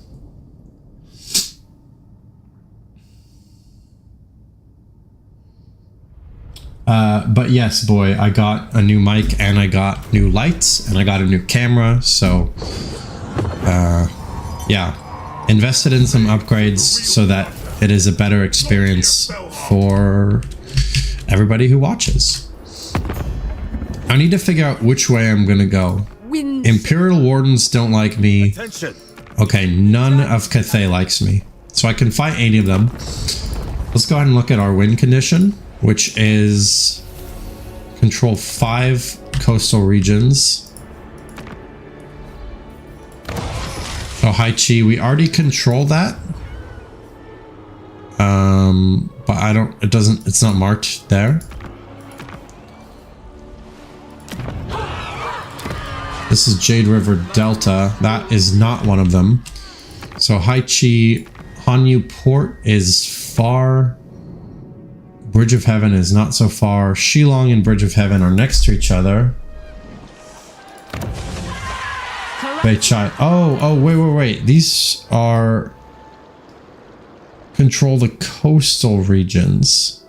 But yes, boy, I got a new mic and I got new lights and I got a new camera. So, yeah, invested in some upgrades so that it is a better experience for everybody who watches. I need to figure out which way I'm going to go. Imperial Wardens don't like me. Okay, none of Cathay likes me. So I can fight 80 of them. Let's go ahead and look at our win condition, which is control 5 coastal regions. Oh, Hai Chi, we already control that. But I don't, it's not marked there. This is Jade River Delta. That is not one of them. So Hai Chi, Hanyu Port is far. Bridge of Heaven is not so far. Shillong and Bridge of Heaven are next to each other. Beichai. Oh, wait. These are control the coastal regions.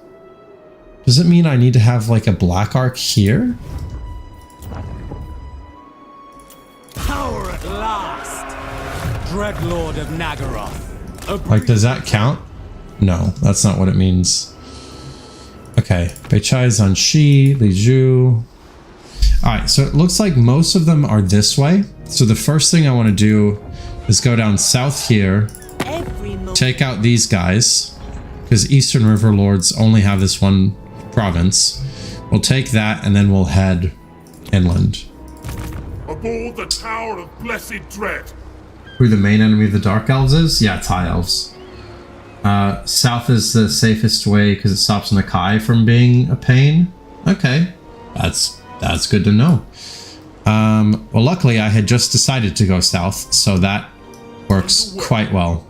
Does it mean I need to have like a black arc here? Power at last! Dreadlord of Nagaroth. Like, does that count? No, that's not what it means. Okay, Beichai is on Shi, Li Zhu. Alright, so it looks like most of them are this way. So the first thing I want to do is go down south here, take out these guys, because Eastern River Lords only have this one province. We'll take that and then we'll head inland. Aboard the Tower of Blessed Dread. Who the main enemy of the Dark Elves is? Yeah, it's High Elves. South is the safest way because it stops Nakai from being a pain. Okay, that's good to know. Well, luckily I had just decided to go south, so that works quite well.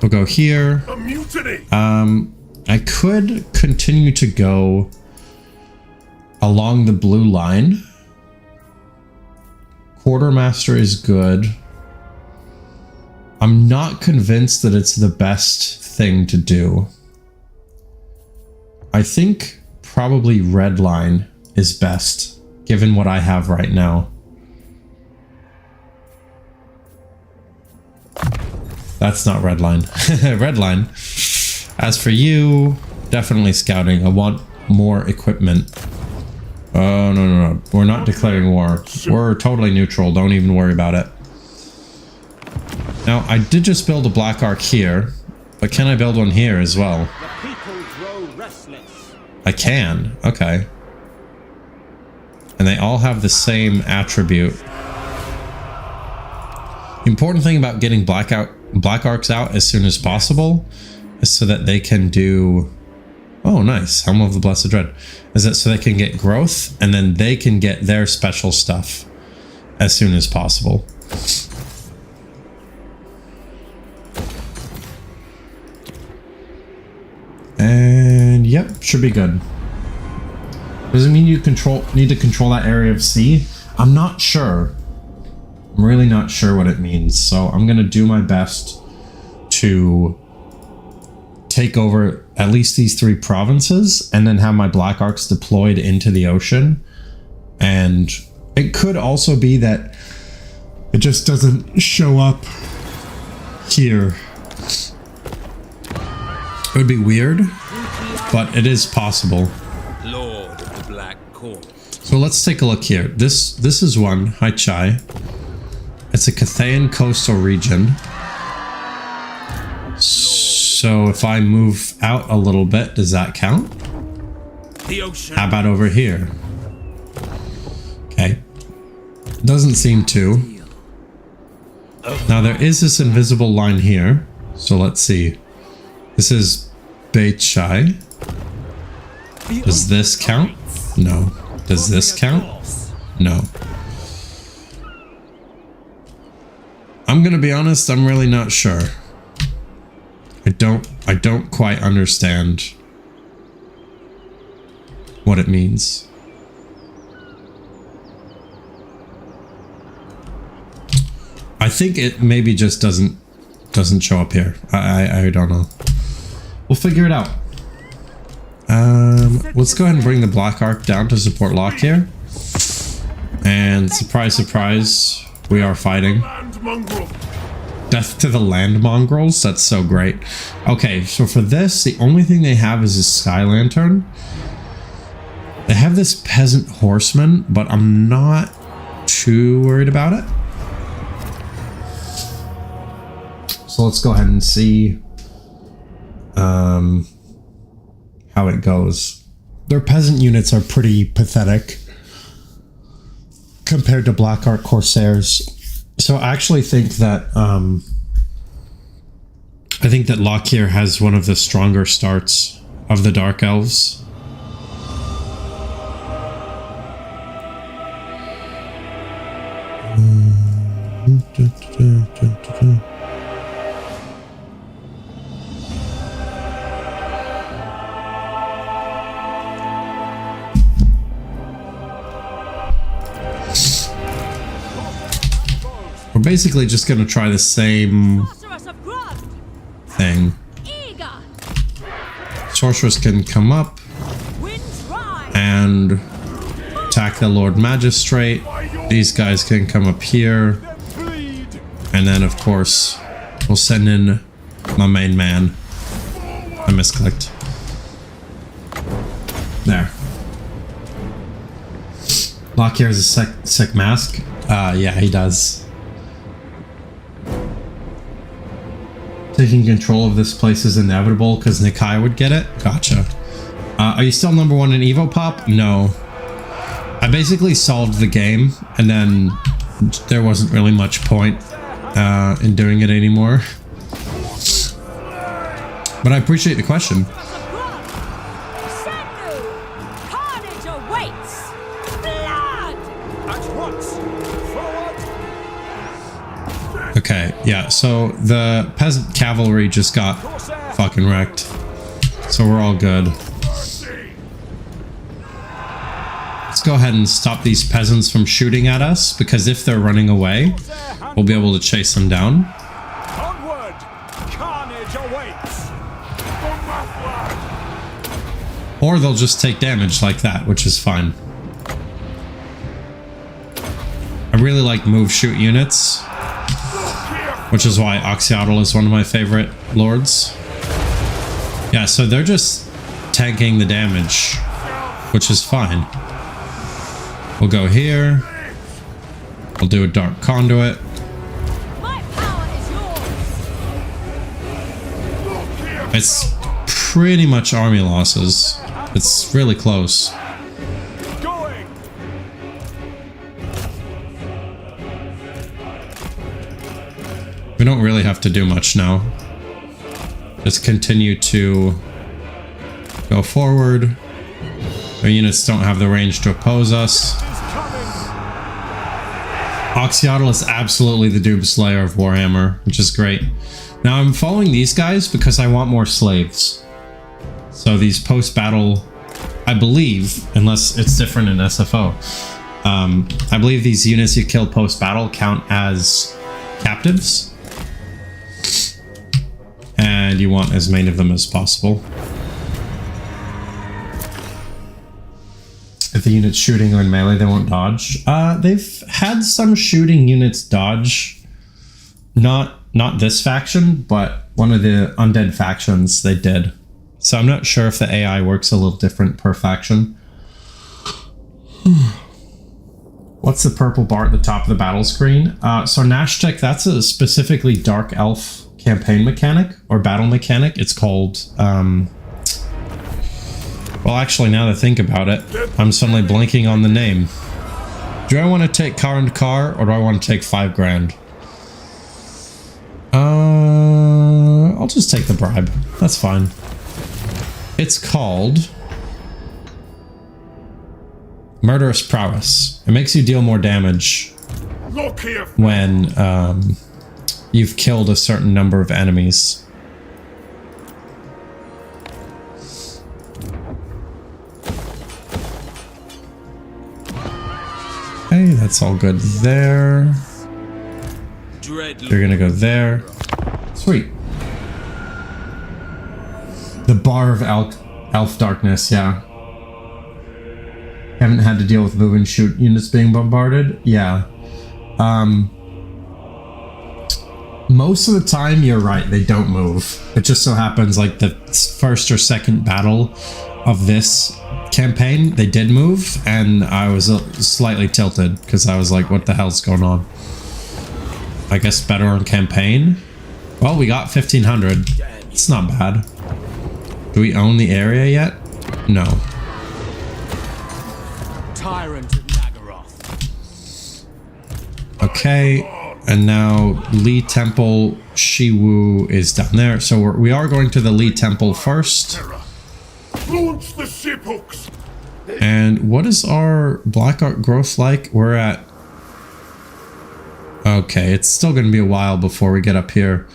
We'll go here. A mutiny. I could continue to go along the blue line. Quartermaster is good. I'm not convinced that it's the best thing to do. I think probably red line is best, given what I have right now. That's not red line. Red line. As for you, definitely scouting. I want more equipment. Oh, no. We're not declaring war. We're totally neutral. Don't even worry about it. Now, I did just build a black arc here, but can I build one here as well? The people grow restless. I can. Okay. And they all have the same attribute. The important thing about getting black arcs out as soon as possible is so that they can do... Oh, nice. Helm of the Blessed Dread. Is that so they can get growth, and then they can get their special stuff as soon as possible. And yep, should be good. Does it mean you need to control that area of sea? I'm not sure. I'm really not sure what it means. So I'm gonna do my best to take over at least these 3 provinces and then have my black arcs deployed into the ocean. And it could also be that it just doesn't show up here. It would be weird, but it is possible. Lord of the Black Court. So let's take a look here. This is one, Hai Chai. It's a Cathayan coastal region. So if I move out a little bit, does that count? The ocean. How about over here? Okay. Doesn't seem to. Now there is this invisible line here. So let's see. This is Beichai. Does this count? No. Does this count? No. I'm gonna be honest, I'm really not sure. I I don't quite understand what it means. I think it maybe just doesn't show up here. I don't know. We'll figure it out. Let's go ahead and bring the Black Ark down to support Lokhir. And surprise, surprise, we are fighting. Land mongrel. Death to the land mongrels. That's so great. Okay, so for this, the only thing they have is a sky lantern. They have this peasant horseman, but I'm not too worried about it. So let's go ahead and see how it goes. Their peasant units are pretty pathetic compared to Black Ark Corsairs. So I actually think that Lokhir has one of the stronger starts of the Dark Elves. We're basically just going to try the same thing. Sorceress can come up and attack the Lord Magistrate. These guys can come up here. And then, of course, we'll send in my main man. I misclicked. There. Lokhir has a sick mask. Yeah, he does. Taking control of this place is inevitable because Nikai would get it. Gotcha. Are you still number 1 in Evo Pop? No. I basically solved the game, and then there wasn't really much point in doing it anymore. But I appreciate the question. Okay, yeah, so the peasant cavalry just got fucking wrecked. So we're all good. Let's go ahead and stop these peasants from shooting at us, because if they're running away, we'll be able to chase them down. Onward! Carnage awaits! Or they'll just take damage like that, which is fine. I really like move shoot units, which is why Oxyotl is one of my favorite lords. Yeah, so they're just tanking the damage, which is fine. We'll go here. We'll do a Dark Conduit. My power is yours. It's pretty much army losses. It's really close. Going! We don't really have to do much now. Just continue to go forward. Our units don't have the range to oppose us. Oxyotl is absolutely the Doom Slayer of Warhammer, which is great. Now I'm following these guys because I want more slaves. So these post-battle, I believe, unless it's different in SFO, I believe these units you kill post-battle count as captives. And you want as many of them as possible. If the unit's shooting or in melee, they won't dodge. They've had some shooting units dodge. Not this faction, but one of the undead factions they did. So I'm not sure if the AI works a little different per faction. What's the purple bar at the top of the battle screen? So Nashtek, that's a specifically Dark Elf campaign mechanic or battle mechanic. It's called... well, actually, now that I think about it, I'm suddenly blanking on the name. Do I want to take car and car, or do I want to take 5 grand? I'll just take the bribe. That's fine. It's called Murderous Prowess. It makes you deal more damage when you've killed a certain number of enemies. Okay, that's all good there. You're gonna go there. Sweet. The Bar of Elf Darkness, yeah. Haven't had to deal with move and shoot units being bombarded? Yeah. Most of the time, you're right, they don't move. It just so happens like the first or second battle of this campaign, they did move, and I was slightly tilted because I was like, what the hell's going on? I guess better on campaign. Well, we got 1500. It's not bad. Do we own the area yet? No. Tyrant of Nagaroth. Okay. And now Lee Temple, Shiwu is down there. So we are going to the Lee Temple first. Launch the ship hooks. And what is our Black Ark growth like? We're at... Okay, it's still going to be a while before we get up here.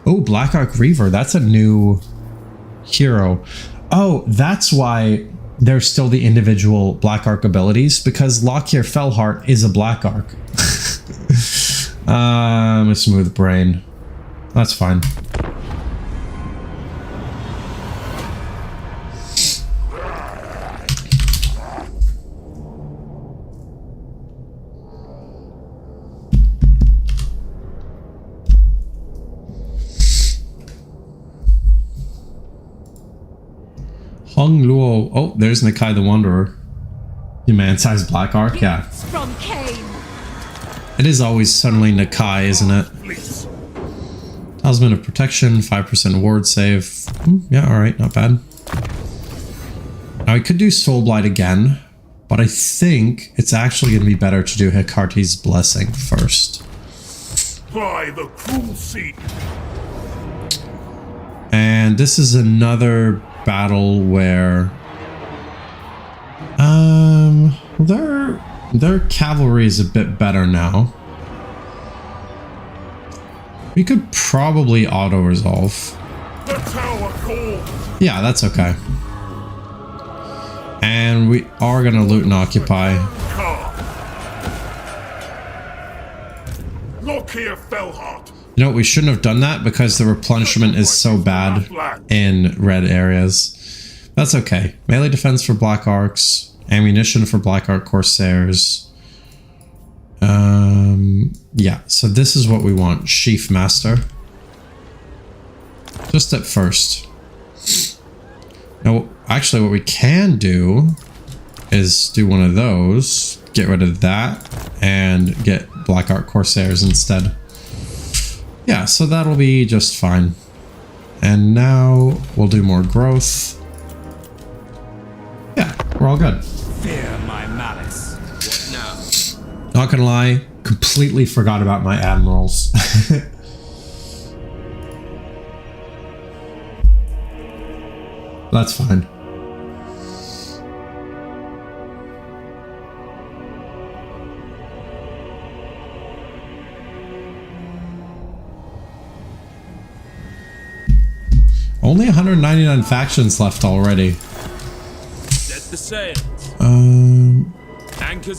Oh, Black Ark Reaver. That's a new hero. Oh, that's why there's still the individual Black Ark abilities, because Lokhir Fellheart is a Black Ark. A smooth brain. That's fine. Hung Luo. Oh, there's Nakai the Wanderer. You man-sized Black Ark, yeah. From Cain. It is always suddenly Nakai, isn't it? Talisman of Protection, 5% ward save. Yeah, alright, not bad. Now we could do Soul Blight again, but I think it's actually going to be better to do Hekarti's Blessing first. By the cruel sea. And this is another battle where their cavalry is a bit better now. We could probably auto-resolve. The tower calls. Yeah, that's okay. And we are gonna loot and occupy. Lokhir Fellheart. You know, we shouldn't have done that because the replenishment is so bad in red areas. That's okay. Melee defense for Black Arcs. Ammunition for Black Arc Corsairs. Yeah, so this is what we want. Sheaf Master. Just at first. Now, actually what we can do is do one of those. Get rid of that. And get Black Arc Corsairs instead. Yeah, so that'll be just fine. And now we'll do more growth. Yeah, we're all good. Fear my malice. What now? Not gonna lie, completely forgot about my admirals. That's fine. Only 199 factions left already. Set the sails.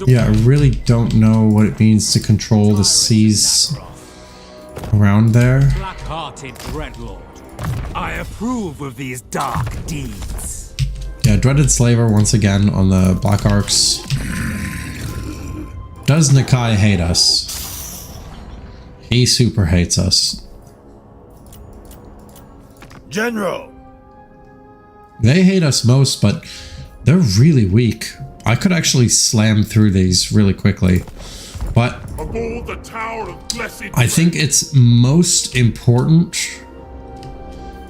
Yeah, I really don't know what it means to control the seas around there. Black-hearted dreadlord. I approve of these dark deeds. Yeah, Dreaded Slaver once again on the Black Arcs. Does Nakai hate us? He super hates us. General! They hate us most, but they're really weak. I could actually slam through these really quickly. But Aboard the Tower of Blessed I think it's most important...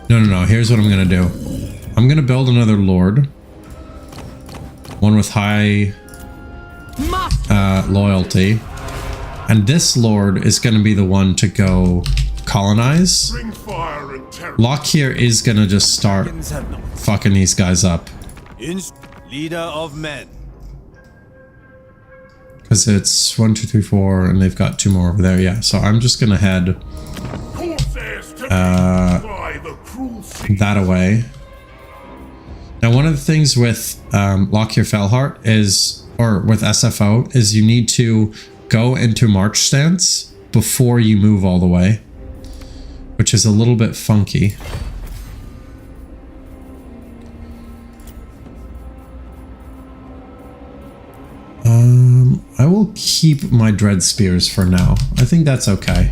No. Here's what I'm going to do. I'm going to build another Lord. One with high loyalty. And this Lord is going to be the one to go colonize. Bring fire and terror. Lokhir is going to just start fucking these guys up. Leader of men. Because it's 1, 2, 3, 4, and they've got 2 more over there. Yeah, so I'm just going to head that away. Now, one of the things with Lokhir Fellheart is or with SFO, is you need to go into march stance before you move all the way, which is a little bit funky. I will keep my dread spears for now. I think that's okay.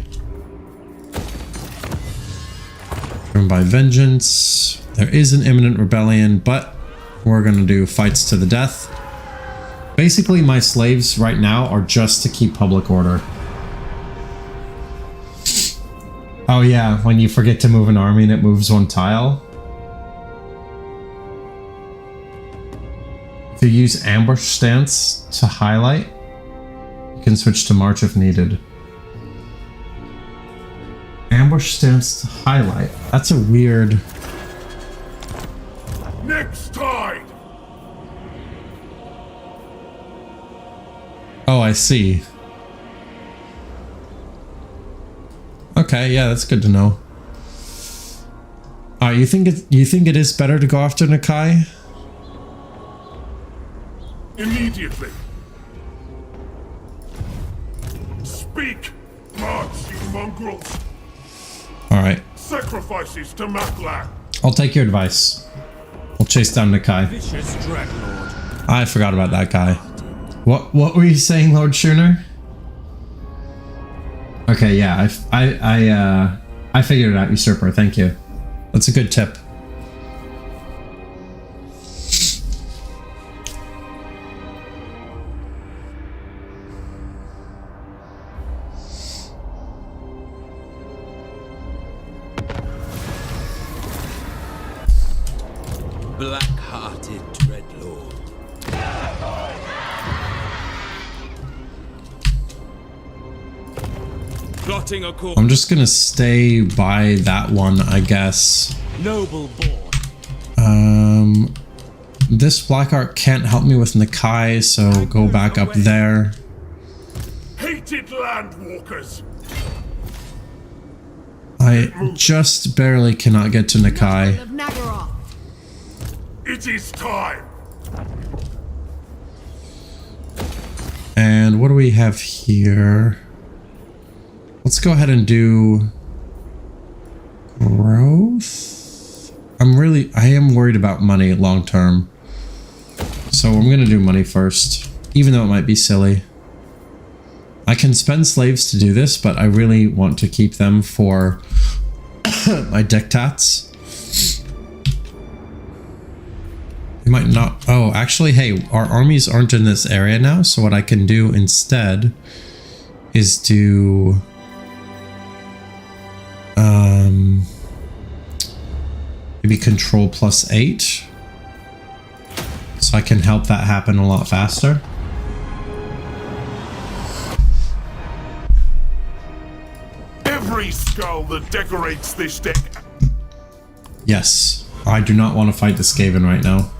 Driven by vengeance. There is an imminent rebellion, but we're gonna do fights to the death. Basically, my slaves right now are just to keep public order. Oh yeah, when you forget to move an army and it moves one tile. If you use ambush stance to highlight, you can switch to march if needed. Ambush stance to highlight. That's a weird... Next tide! Oh, I see. Okay, yeah, that's good to know. You think it is better to go after Nakai? Immediately. Speak, march, you mongrels. All right, Sacrifices to Maklan. I'll take your advice. We'll chase down Nakai. Vicious Dreadlord. I forgot about that guy. What were you saying, Lord Schooner? Okay, yeah, I figured it out, Usurper. Thank you. That's a good tip. Black-hearted Dreadlord. Plotting a course. I'm just gonna stay by that one, I guess. Noble born. This Black Art can't help me with Nakai, so go back up there. Hated landwalkers. I just barely cannot get to Nakai. Of Nagaroth. It is time. And what do we have here? Let's go ahead and do growth. I am worried about money long term. So I'm gonna do money first, even though it might be silly. I can spend slaves to do this, but I really want to keep them for my dictats. We might not. Oh, actually, hey, our armies aren't in this area now. So what I can do instead is do maybe control +8, so I can help that happen a lot faster. Every skull that decorates this deck. Yes, I do not want to fight the Skaven right now.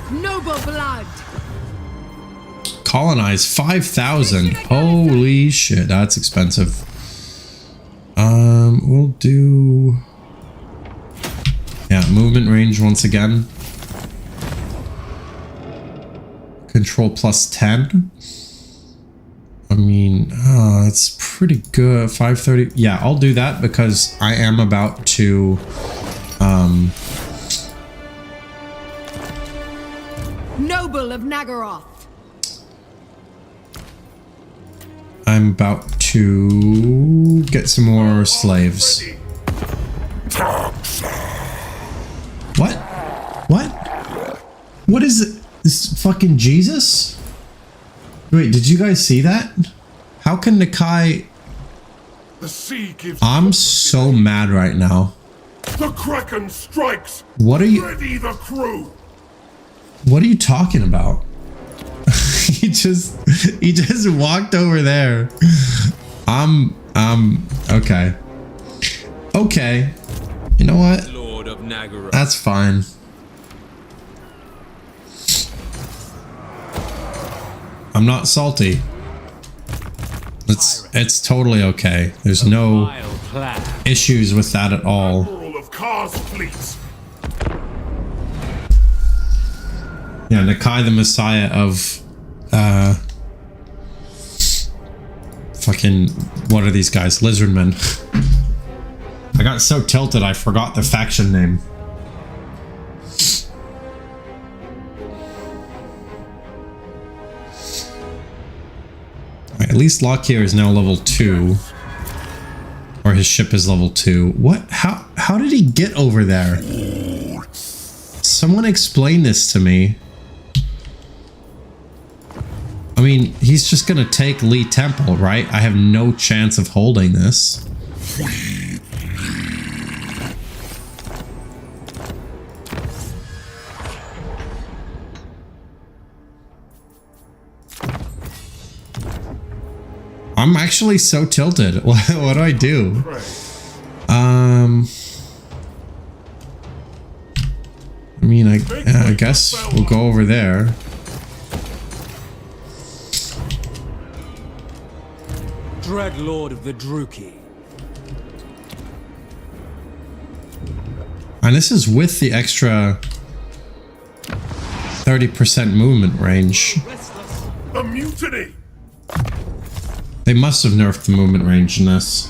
Noble blood. Colonize 5,000. Holy shit, that's expensive. We'll do, yeah, movement range once again. Control +10. I mean, that's pretty good. 530. Yeah, I'll do that because I am about to Noble of Nagaroth. I'm about to get some more slaves. What? What? What is it? This fucking Jesus? Wait, did you guys see that? How can Nakai... The sea gives. I'm so mad right now. The Kraken strikes. What are you... Ready the crew. What are you talking about? he just walked over there. Okay. Okay. You know what? Lord of Nagaroth. That's fine. I'm not salty. It's totally okay. There's no Vile plan. issues with that at all. Admiral of Kar's fleets. Yeah, Nakai, the Messiah of fucking, what are these guys? Lizardmen. I got so tilted I forgot the faction name. At least Lokhir is now level 2. Or his ship is level 2. What? How did he get over there? Someone explain this to me. I mean, he's just gonna take Lee Temple, right? I have no chance of holding this. I'm actually so tilted. What do I do? I mean, I guess we'll go over there. Dreadlord of the Druki. And this is with the extra 30% movement range. A mutiny. They must have nerfed the movement range in this.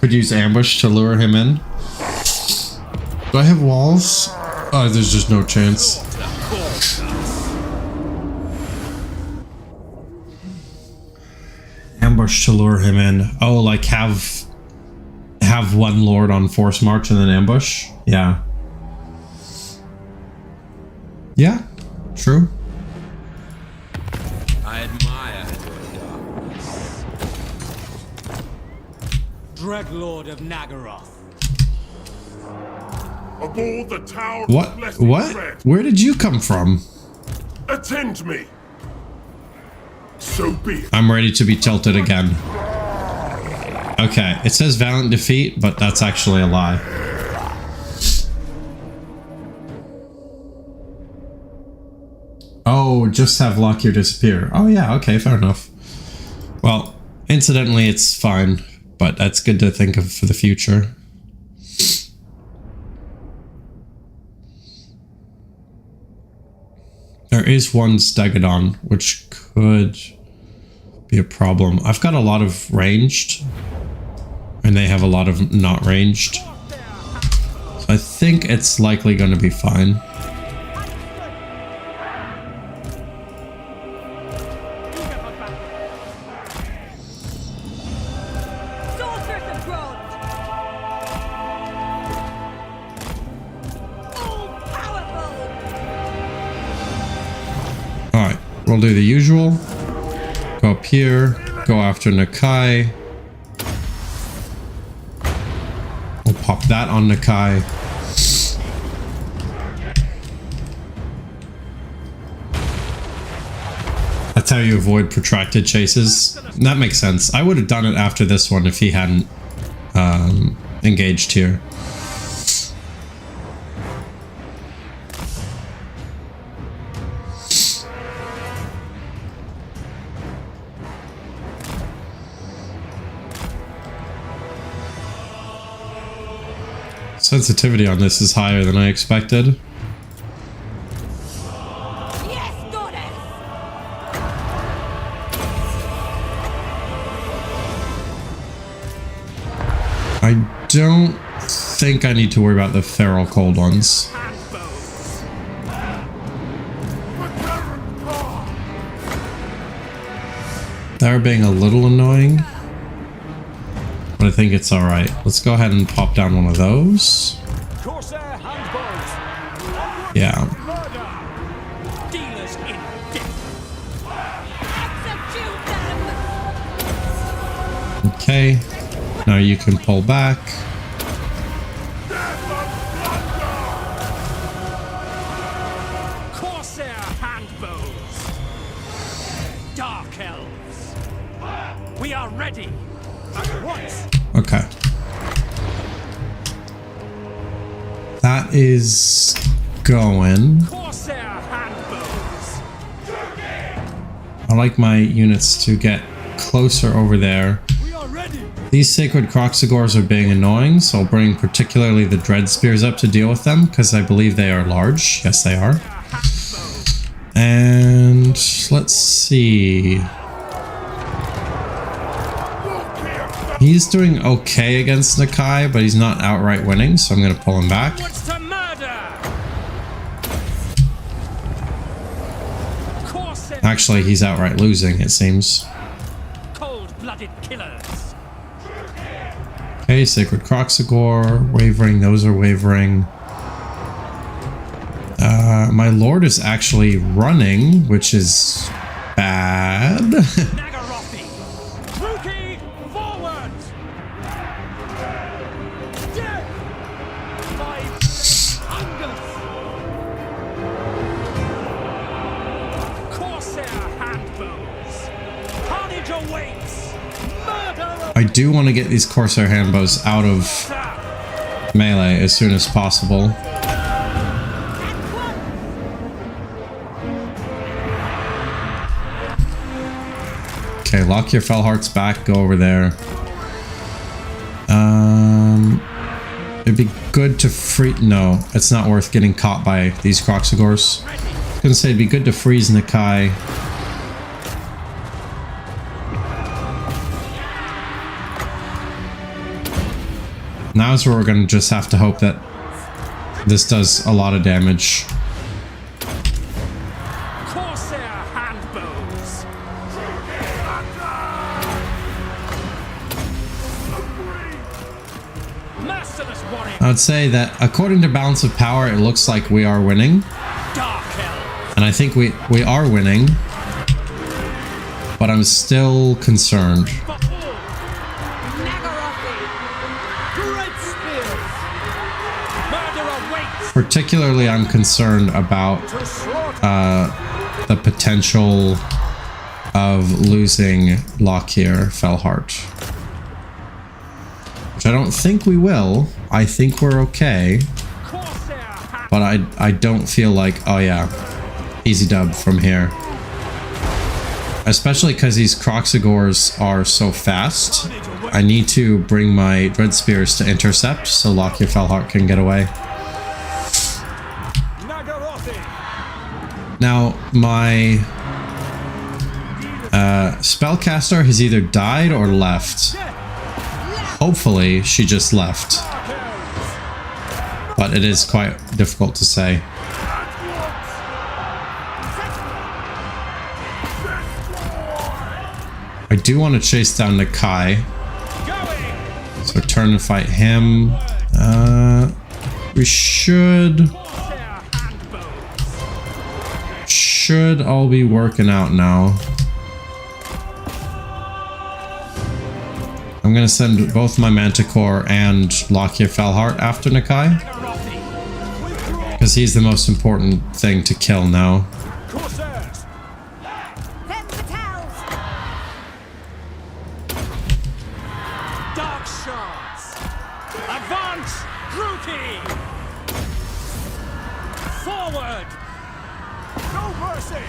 Could use ambush to lure him in. Do I have walls? Oh, there's just no chance. Ambush to lure him in. Oh, like have one lord on force march and then ambush? Yeah. Yeah, true. I admire your darkness. Dreadlord of Nagaroth. Aboard the Tower What? of Blessed What? Dread. Where did you come from? Attend me. So be it. I'm ready to be tilted again. Okay, it says valiant defeat, but that's actually a lie. Oh, just have Lokhir disappear. Oh yeah, okay, fair enough. Well, incidentally, it's fine, but that's good to think of for the future. There is one Stegodon, which could be a problem. I've got a lot of ranged, and they have a lot of not ranged. So I think it's likely going to be fine. Alright, we'll do the usual. Go up here, go after Nakai. We'll pop that on Nakai. That's how you avoid protracted chases. That makes sense. I would have done it after this one if he hadn't engaged here. Sensitivity on this is higher than I expected. Yes, goddess! I don't think I need to worry about the feral cold ones. They're being a little annoying, but I think it's alright. Let's go ahead and pop down one of those. Corsair handbows. Yeah. Murder. Dealers in death. Execute them! Okay. Now you can pull back. Corsair handbows. Dark Elves. We are ready. At once. Okay. That is going. Corsair like my units to get closer over there. We are ready. These sacred Croxagors are being annoying, so I'll bring particularly the Dread Spears up to deal with them, because I believe they are large. Yes, they are. And let's see. He's doing okay against Nakai, but he's not outright winning, so I'm going to pull him back. What's to murder? Corsair. Actually, he's outright losing, it seems. Cold-blooded killers. Okay, Sacred Croxagor, wavering, those are wavering. My lord is actually running, which is bad. Nagarothi. Rookie, forward. Death. My Angus. Corsair handbows. Carnage awaits. Murder. I do want to get these Corsair handbows out of melee as soon as possible. Okay, Lokhir Fellheart's back. Go over there. It'd be good to free. No, it's not worth getting caught by these Croxagors. I was gonna say it'd be good to freeze Nakai. Now's where we're gonna just have to hope that this does a lot of damage. Corsair handbows. Merciless warrior. I'd say that according to balance of power, it looks like we are winning. Dark Elves. And I think we are winning. But I'm still concerned. For all. Nagarothi. Great spears. Murder awaits. Particularly, I'm concerned about To slaughter. the potential of losing Lokhir Fellheart. Which I don't think we will. I think we're okay. Corsair hand. But I don't feel like, oh yeah, easy dub from here. Especially because these Croxagors are so fast. I need to bring my Dread Spears to intercept so Lokhir Fellheart can get away. Nagarothi. Now, my spellcaster has either died or left. Hopefully, she just left. But it is quite difficult to say. I do want to chase down Nakai. Going. So turn and fight him. We should all be working out now. I'm gonna send both my Manticore and Lokhir Fellheart after Nakai, because he's the most important thing to kill now. Corsairs. Them battles. Dark shards. Advance. Rookie. Forward. No mercy.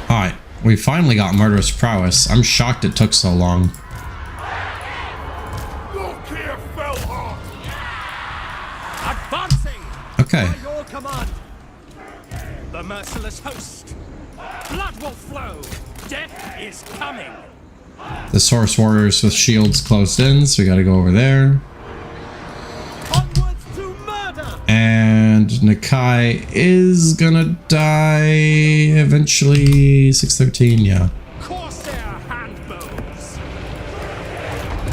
Alright, we finally got Murderous Prowess. I'm shocked it took so long. Lokhir Fellheart! Advancing. Okay, By your command. The merciless host. Blood will flow. Death is coming. the Source Warriors with shields closed in, so we gotta go over there. Onwards to murder. And Nakai is gonna die eventually. 613, yeah. Corsair handbows.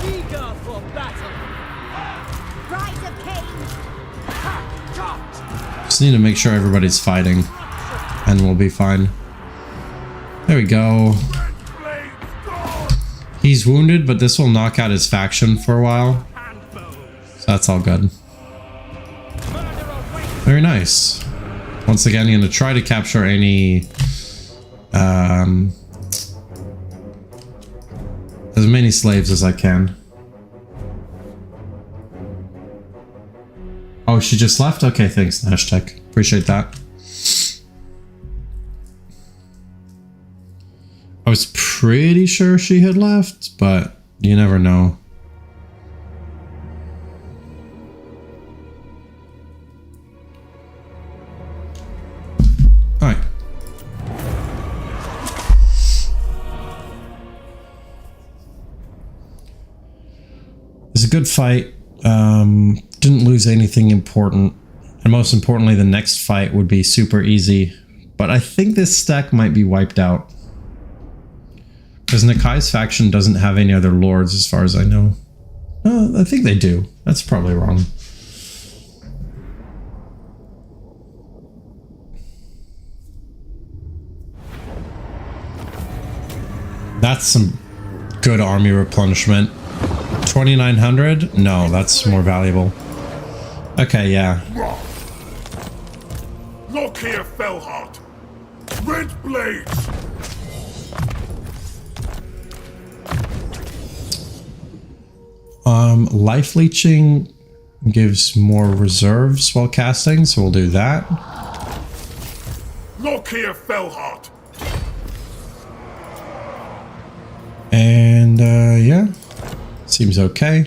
Eager for battle. Rise of Cain. Got. Just need to make sure everybody's fighting, and we'll be fine. There we go. He's wounded, but this will knock out his faction for a while. Handbows. So that's all good. Murder awaits. Very nice. Once again, I'm going to try to capture any... as many slaves as I can. Oh, she just left? Okay, thanks, Hashtag. Appreciate that. was pretty sure she had left, but you never know. All right. It's a good fight. Didn't lose anything important. And most importantly, the next fight would be super easy. But I think this stack might be wiped out. Because Nikai's faction doesn't have any other lords as far as I know. I think they do. That's probably wrong. That's some good army replenishment. 2,900? No, that's more valuable. Okay, yeah. Lokhir Fellheart. Red blades. Life leeching gives more reserves while casting, so we'll do that. Lokhir Fellheart. And yeah, seems okay.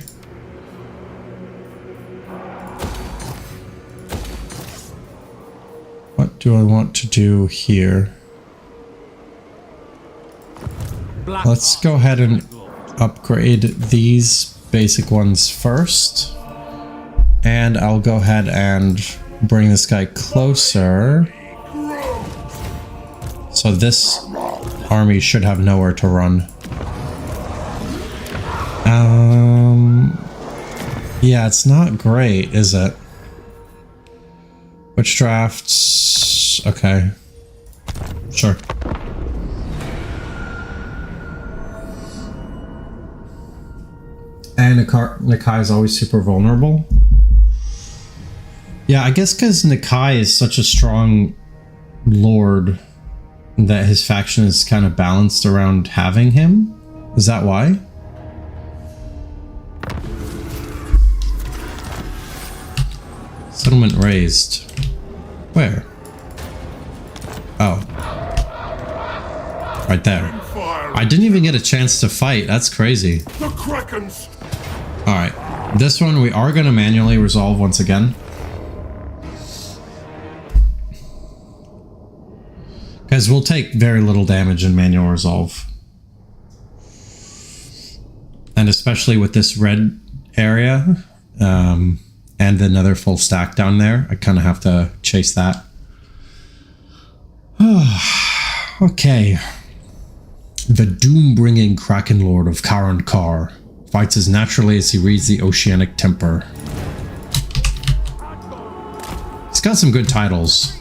What do I want to do here? Let's go ahead and upgrade these basic ones first. And I'll go ahead and bring this guy closer. So this army should have nowhere to run. Yeah, it's not great, is it? Which drafts? Okay. Sure. And Nikai is always super vulnerable. Yeah, I guess because Nikai is such a strong lord that his faction is kind of balanced around having him. Is that why? Settlement raised. Where? Oh. Right there. I didn't even get a chance to fight. That's crazy. The Krakens. Alright. This one we are going to manually resolve once again. Because we'll take very little damage in manual resolve. And especially with this red area. And another full stack down there. I kind of have to chase that. Okay. The doom-bringing Kraken Lord of Karankar fights as naturally as he reads the oceanic temper. It's got some good titles.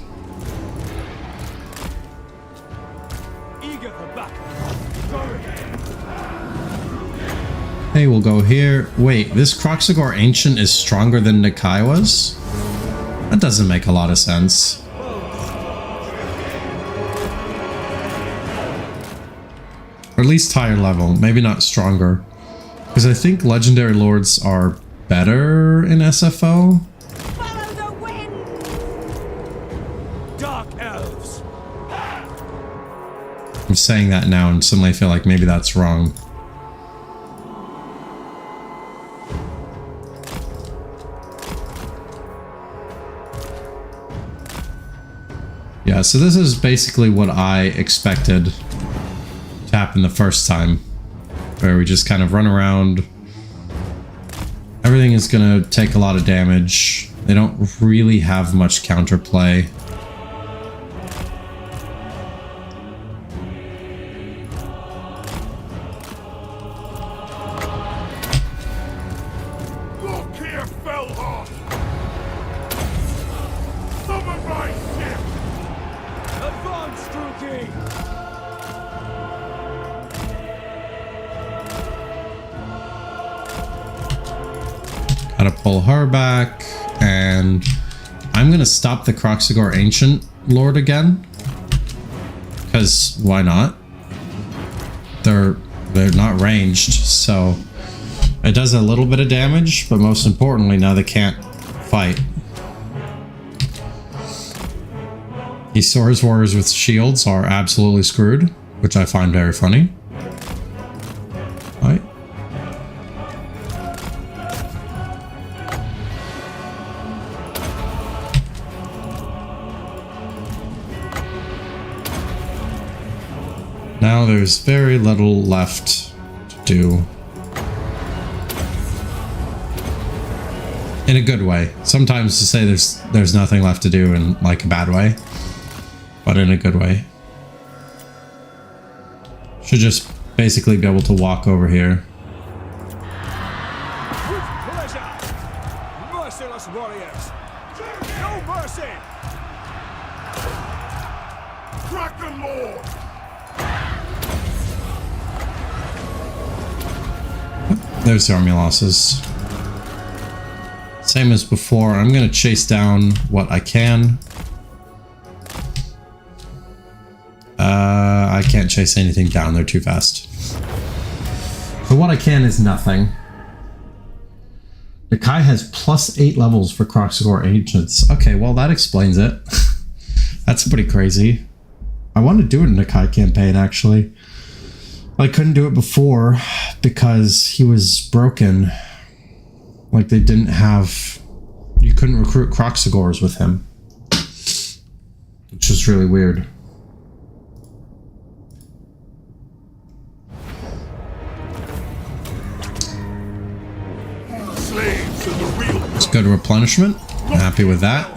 Hey, we'll go here. Wait, this Kroxigor Ancient is stronger than Nikai was? That doesn't make a lot of sense. Or at least higher level, maybe not stronger. Because I think Legendary Lords are better in SFO. Follow the wind! Dark Elves. I'm saying that now and suddenly I feel like maybe that's wrong. Yeah, so this is basically what I expected to happen the first time. Where we just kind of run around. Everything is going to take a lot of damage. They don't really have much counterplay. Lokhir Fellheart. Summon my ship. Advance, Druki! Gotta pull her back, and I'm gonna stop the Kroxigor Ancient Lord again. Because why not? They're not ranged, so it does a little bit of damage, but most importantly, now they can't fight. These Swords Warriors with shields are absolutely screwed. which I find very funny. Right. Now there's very little left to do. In a good way. Sometimes to say there's nothing left to do in like a bad way, but in a good way. Should just basically be able to walk over here. With pleasure! Merciless warriors! No mercy! Kraken Lord! There's the army losses. Same as before, I'm gonna chase down what I can. I can't chase anything down, they're too fast. But what I can is nothing. The Kai has +8 levels for Croxagore Ancients. Okay, well that explains it. That's pretty crazy. I want to do it in the Kai campaign, actually. I couldn't do it before because he was broken. Like they didn't have... You couldn't recruit Croxagores with him. Which is really weird. Slaves are the real... Let's go to replenishment. I'm happy with that.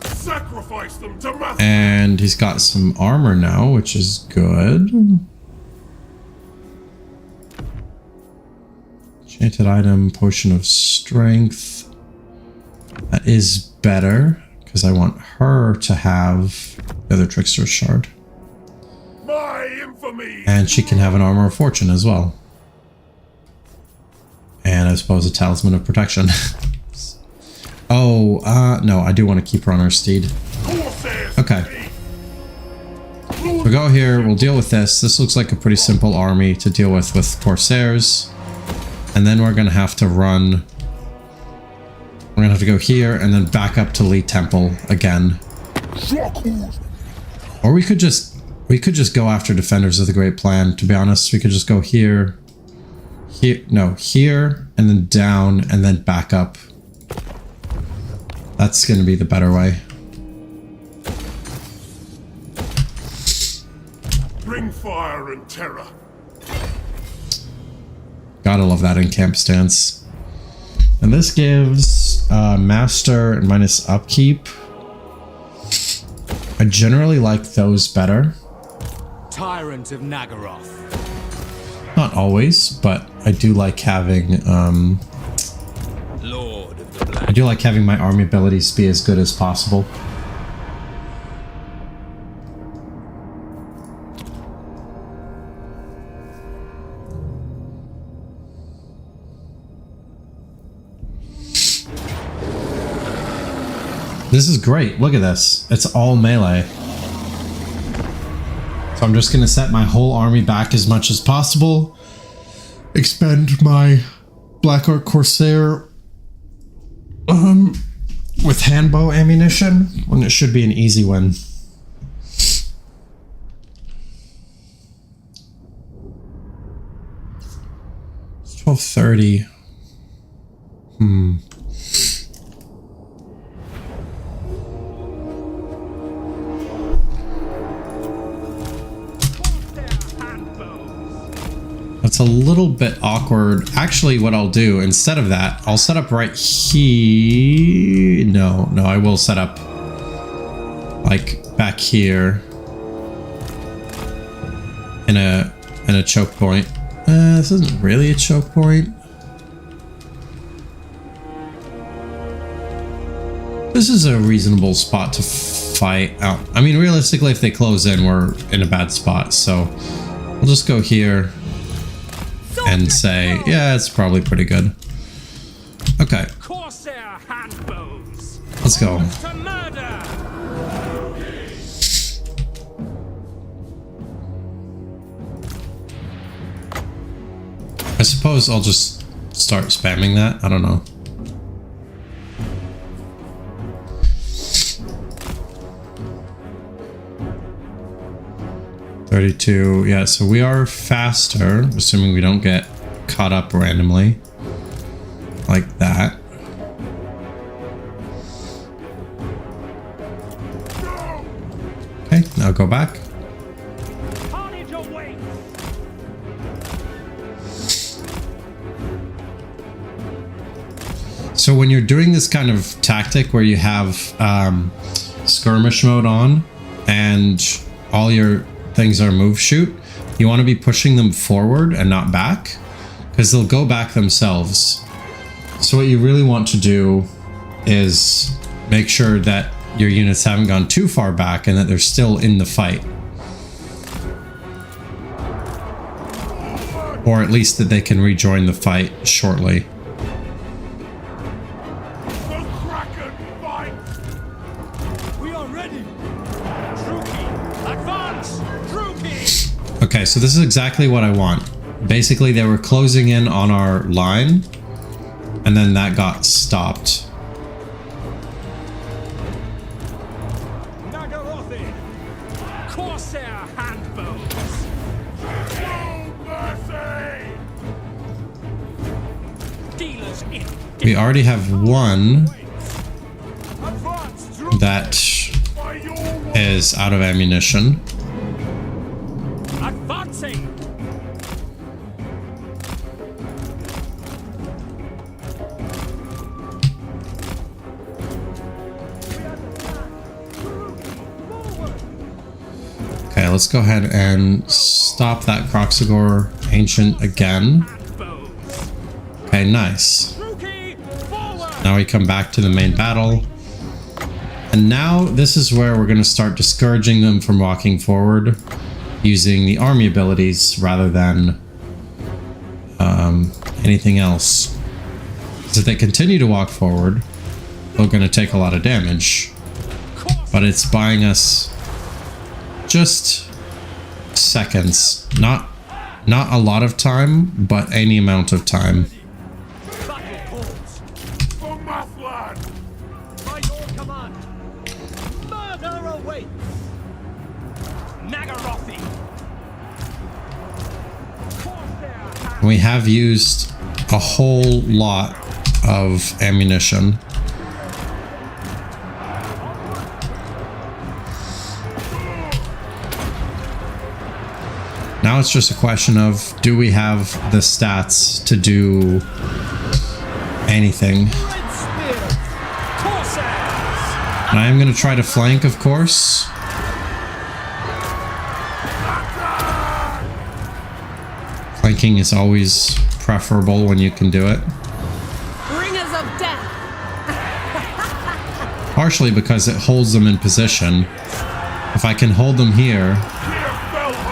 Sacrifice them to Math. And he's got some armor now, which is good. Enchanted item, potion of strength. That is better, because I want her to have the other trickster's shard. My infamy. And she can have an armor of fortune as well. And I suppose a talisman of protection. Oh, no, I do want to keep her on her steed. Okay. We'll go here, we'll deal with this. This looks like a pretty simple army to deal with Corsairs. And then we're gonna have to run. We're gonna have to go here and then back up to Lee Temple again. Or we could just go after Defenders of the Great Plan, to be honest. We could just go here. Here, no, here, and then down, and then back up. That's gonna be the better way. Bring fire and terror. Gotta love that in camp stance. And this gives master and minus upkeep. I generally like those better. Tyrant of Nagaroth. Not always, but I do like having Lord of the Black. I do like having my army abilities be as good as possible. This is great. Look at this. It's all melee. So I'm just going to set my whole army back as much as possible. Expend my Black Orc Corsair with handbow ammunition, and it should be an easy win. It's 12:30. That's a little bit awkward. Actually, what I'll do instead of that, I'll set up right here. No, I will set up like back here in a choke point. This isn't really a choke point. This is a reasonable spot to fight out. I mean, realistically, if they close in, we're in a bad spot. So we'll just go here and say, yeah, it's probably pretty good. Okay. Corsair handbows. Let's go. To murder. I suppose I'll just start spamming that. I don't know. 32. Yeah, so we are faster, assuming we don't get caught up randomly. Like that. Okay, now go back. So when you're doing this kind of tactic where you have skirmish mode on and all your things are move shoot, you want to be pushing them forward and not back, because they'll go back themselves. So what you really want to do is make sure that your units haven't gone too far back and that they're still in the fight. Or at least that they can rejoin the fight shortly. Okay, so this is exactly what I want. Basically, they were closing in on our line, and then that got stopped. Corsair handbows. Dealers in. We already have one that is out of ammunition. Advancing. Okay, let's go ahead and stop that Croxagore Ancient again. Okay, nice. Now we come back to the main battle. And now this is where we're going to start discouraging them from walking forward using the army abilities rather than anything else. So if they continue to walk forward, they're going to take a lot of damage. But it's buying us just seconds. Not a lot of time, but any amount of time. We have used a whole lot of ammunition. Now it's just a question of, do we have the stats to do anything? And I am going to try to flank, of course. Flanking is always preferable when you can do it. Bringers of death. Partially because it holds them in position. If I can hold them here,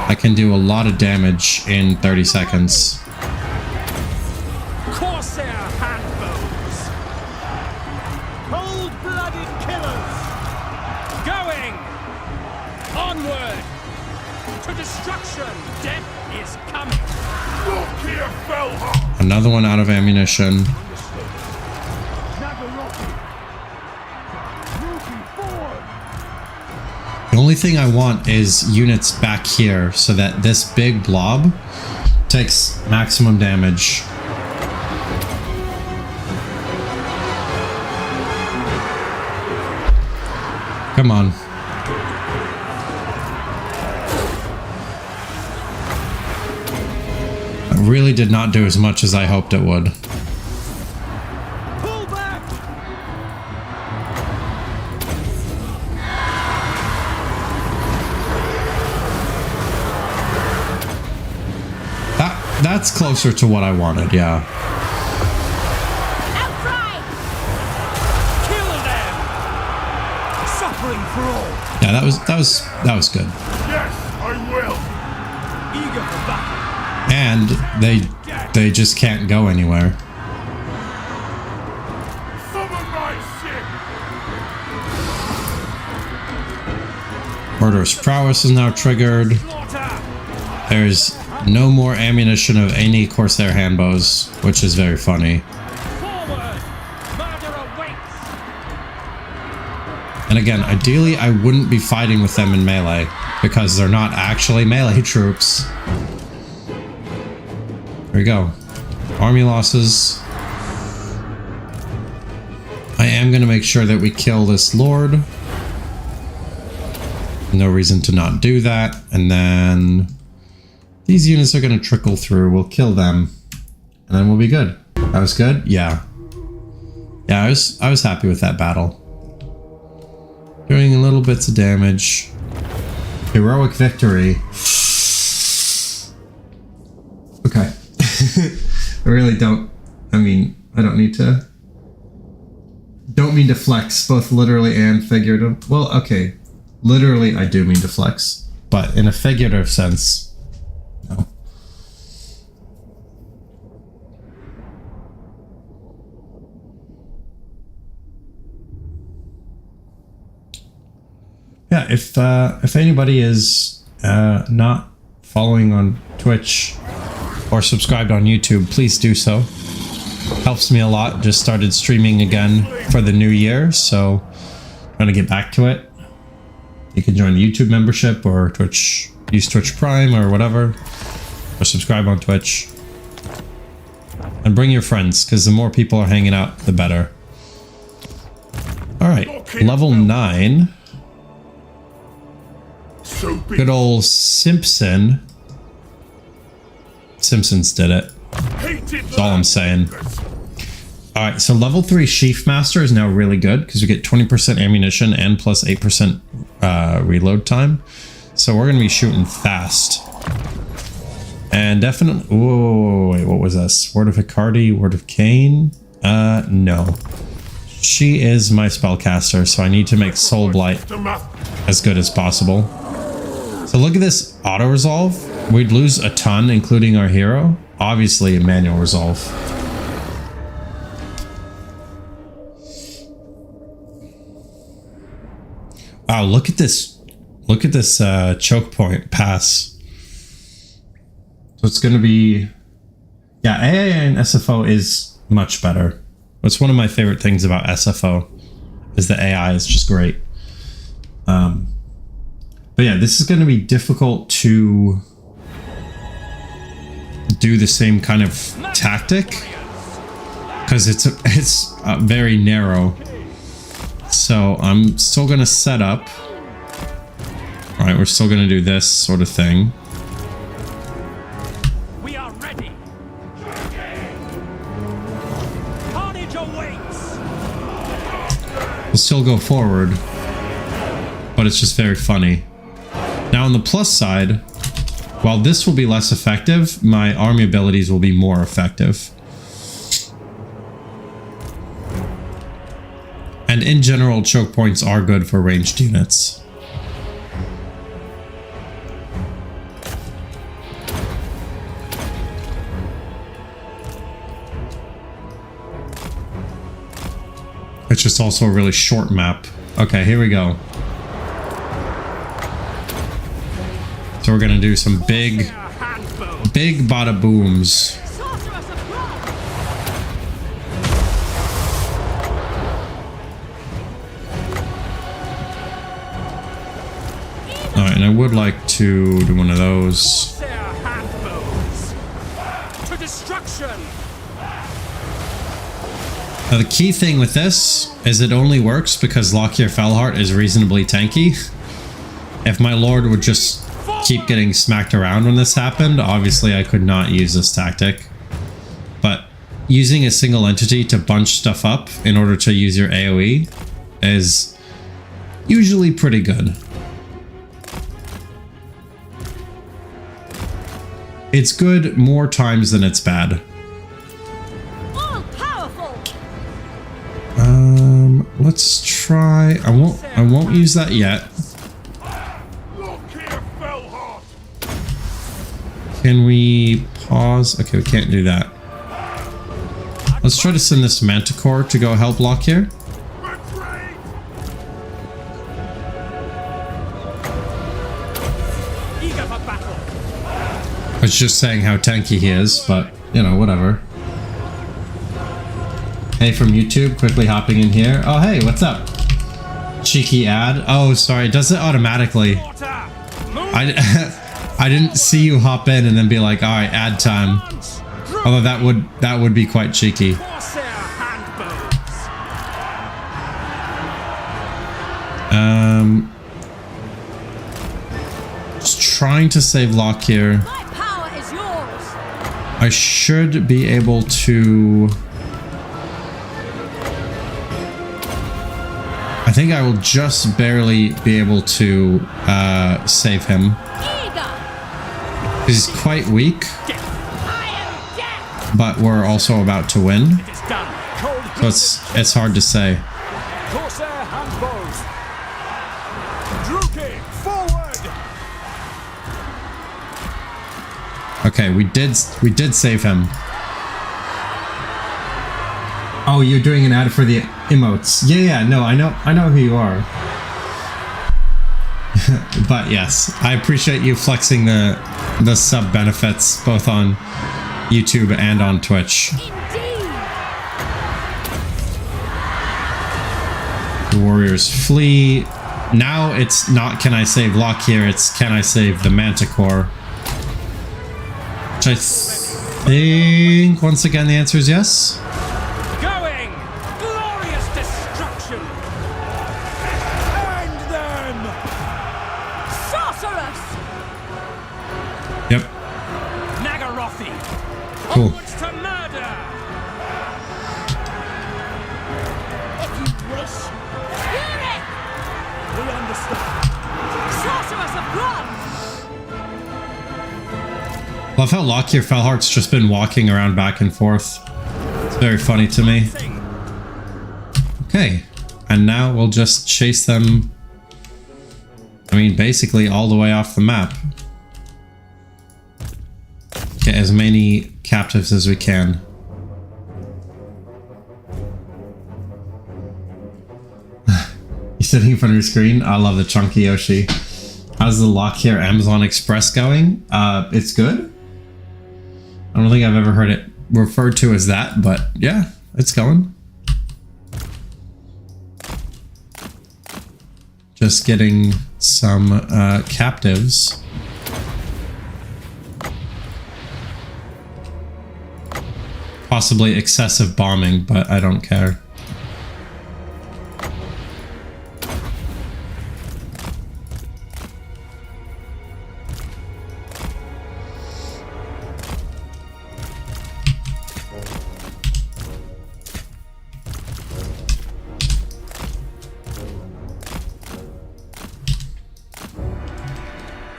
I can do a lot of damage in 30 seconds. Corsair handbows. Cold-blooded killers. Going onward to destruction. Death is coming. Lokhir Fellheart. Another one out of ammunition. The only thing I want is units back here so that this big blob takes maximum damage. Come on. It really did not do as much as I hoped it would. Pull back. That's closer to what I wanted, yeah. Outcry. Kill them. Suffering for all. Yeah, that was good. Yes, I will. Eager for battle. And they just can't go anywhere. Summon my ship. Murderous Prowess is now triggered. Slaughter. There's no more ammunition of any Corsair handbows, which is very funny. Forward. Murder awaits. And again, ideally I wouldn't be fighting with them in melee because they're not actually melee troops. There we go. Army losses. I am going to make sure that we kill this lord. No reason to not do that. And then these units are going to trickle through. We'll kill them. And then we'll be good. That was good? Yeah. Yeah, I was happy with that battle. Doing a little bits of damage. Heroic victory. Okay. I really don't. I mean, I don't need to. Don't mean to flex, both literally and figurative. Well, okay. Literally, I do mean to flex. But in a figurative sense, no. Yeah, if anybody is not following on Twitch or subscribed on YouTube, please do so. Helps me a lot. Just started streaming again for the new year, so I'm gonna get back to it. You can join the YouTube membership or Twitch, use Twitch Prime or whatever, or subscribe on Twitch. And bring your friends, because the more people are hanging out, the better. Alright, level 9. Good old Simpsons did it. That's all I'm saying. Alright, so level 3 Sheaf Master is now really good because we get 20% ammunition and plus 8% reload time. So we're going to be shooting fast. And definitely... Whoa, wait, what was this? Word of Hicardi, Word of Cain? No. She is my spellcaster, so I need to make Soul Blight as good as possible. So look at this auto-resolve. We'd lose a ton, including our hero. Obviously, a manual resolve. Wow, look at this. Look at this choke point pass. So it's going to be... Yeah, AA and SFO is much better. That's one of my favorite things about SFO, is the AI is just great. But yeah, this is going to be difficult to do the same kind of tactic because it's very narrow. So I'm still going to set up. All right, we're still going to do this sort of thing. We are ready. Carnage awaits. We'll still go forward, but it's just very funny. Now on the plus side, while this will be less effective, my army abilities will be more effective. And in general, choke points are good for ranged units. It's just also a really short map. Okay, here we go. So we're gonna do some big bada booms. Alright, and I would like to do one of those. To destruction. Now the key thing with this is it only works because Lokhir Fellheart is reasonably tanky. If my lord would just keep getting smacked around when this happened, obviously I could not use this tactic. But using a single entity to bunch stuff up in order to use your AoE is usually pretty good. It's good more times than it's bad. All powerful. Let's try. I won't use that yet. Lokhir Fellheart. Can we pause? Okay, we can't do that. Let's try to send this Manticore to go help Lokhir. Betrayed. Eager for battle. I was just saying how tanky he is, but you know, whatever. Hey from YouTube, quickly hopping in here. Oh hey, what's up? cheeky ad. Oh, sorry. It does it automatically. Water! Move! I didn't see you hop in and then be like, all right, ad time. Although that would be quite cheeky. Corsair handbows! Just trying to save Lokhir. My power is yours. I should be able to. I think I will just barely be able to save him. Eager. He's quite weak, I am death. but we're also about to win. It's done. Cold So it's hard to say. Corsair handbows! Druki, forward! Okay, we did save him. Oh, you're doing an ad for the emotes. Yeah, no, I know who you are. But yes, I appreciate you flexing the sub benefits both on YouTube and on Twitch. Indeed. The warriors flee. Now it's not can I save Lokhir, it's can I save the Manticore. Which I think once again the answer is yes. Going! Glorious destruction! Hang them! Sorceress. Yep. Nagarothi! Cool. Onwards to murder! If you wish. Spirit. We understand. Sorceress of blood. Love how Lokhir Fellheart's just been walking around back and forth. It's very funny to me. Thing. Okay, and now we'll just chase them. I mean, basically all the way off the map. Get as many captives as we can. You sitting in front of your screen? I love the chunky Yoshi. How's the Lokhir Amazon Express going? It's good. I don't think I've ever heard it referred to as that, but yeah, it's going. Just getting some captives. Possibly excessive bombing, but I don't care.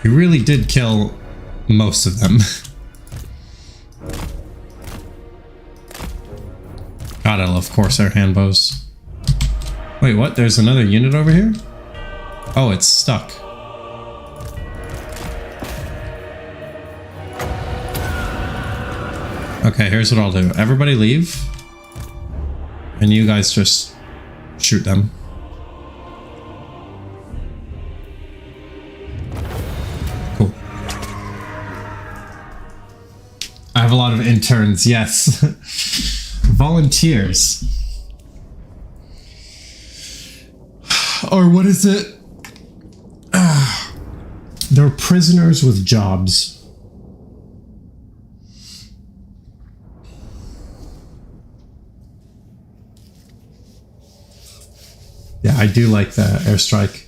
We really did kill most of them. God, I love Corsair handbows. Wait, what? There's another unit over here? Oh, it's stuck. Okay, here's what I'll do. Everybody leave. And you guys just shoot them. Cool. I have a lot of interns, yes. Volunteers. Or what is it? They're prisoners with jobs. Yeah, I do like the airstrike.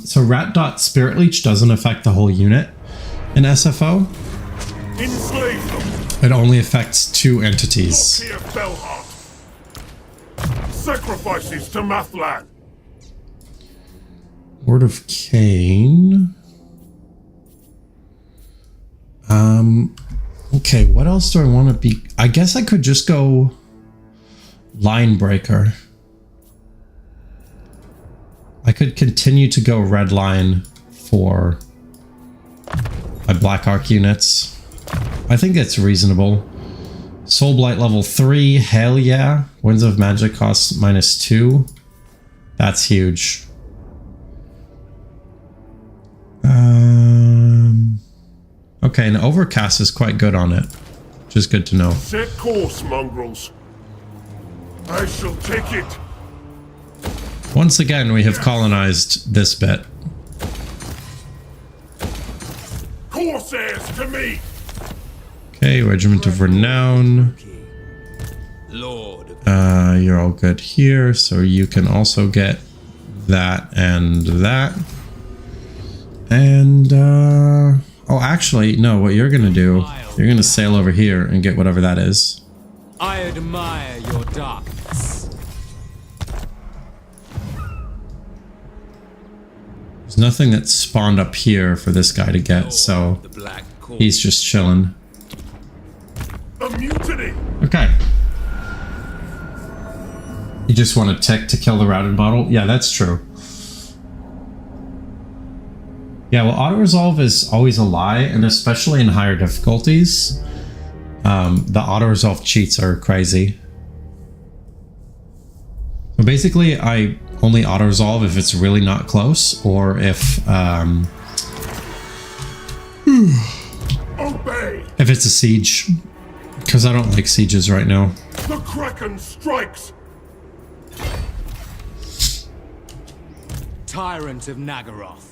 So Rat Dot Spirit Leech doesn't affect the whole unit in SFO. Enslave them. It only affects 2 entities. Lokhir Fellheart. Sacrifices to Mathlan. Word of Cain. Okay, what else do I want to be? I guess I could just go Line Breaker. I could continue to go Red Line for my Black Arc units. I think it's reasonable. Soul Blight level 3, hell yeah. Winds of Magic costs -2. That's huge. Okay, and Overcast is quite good on it, which is good to know. Set course, mongrels. I shall take it. Once again, we have colonized this bit. Corsairs to me! Okay, Regiment of Renown. Lord of You're all good here, so you can also get that and that. And, oh, actually, no, what you're gonna do, you're gonna sail over here and get whatever that is. I admire your darkness. There's nothing that spawned up here for this guy to get, so the Black Court. he's just chilling. A mutiny! Okay. You just want a tick to kill the routed model? Yeah, that's true. Yeah, well, auto-resolve is always a lie, and especially in higher difficulties, the auto-resolve cheats are crazy. So basically, I only auto-resolve if it's really not close, or if Obey! if it's a siege, because I don't like sieges right now. The Kraken strikes! Tyrant of Nagaroth.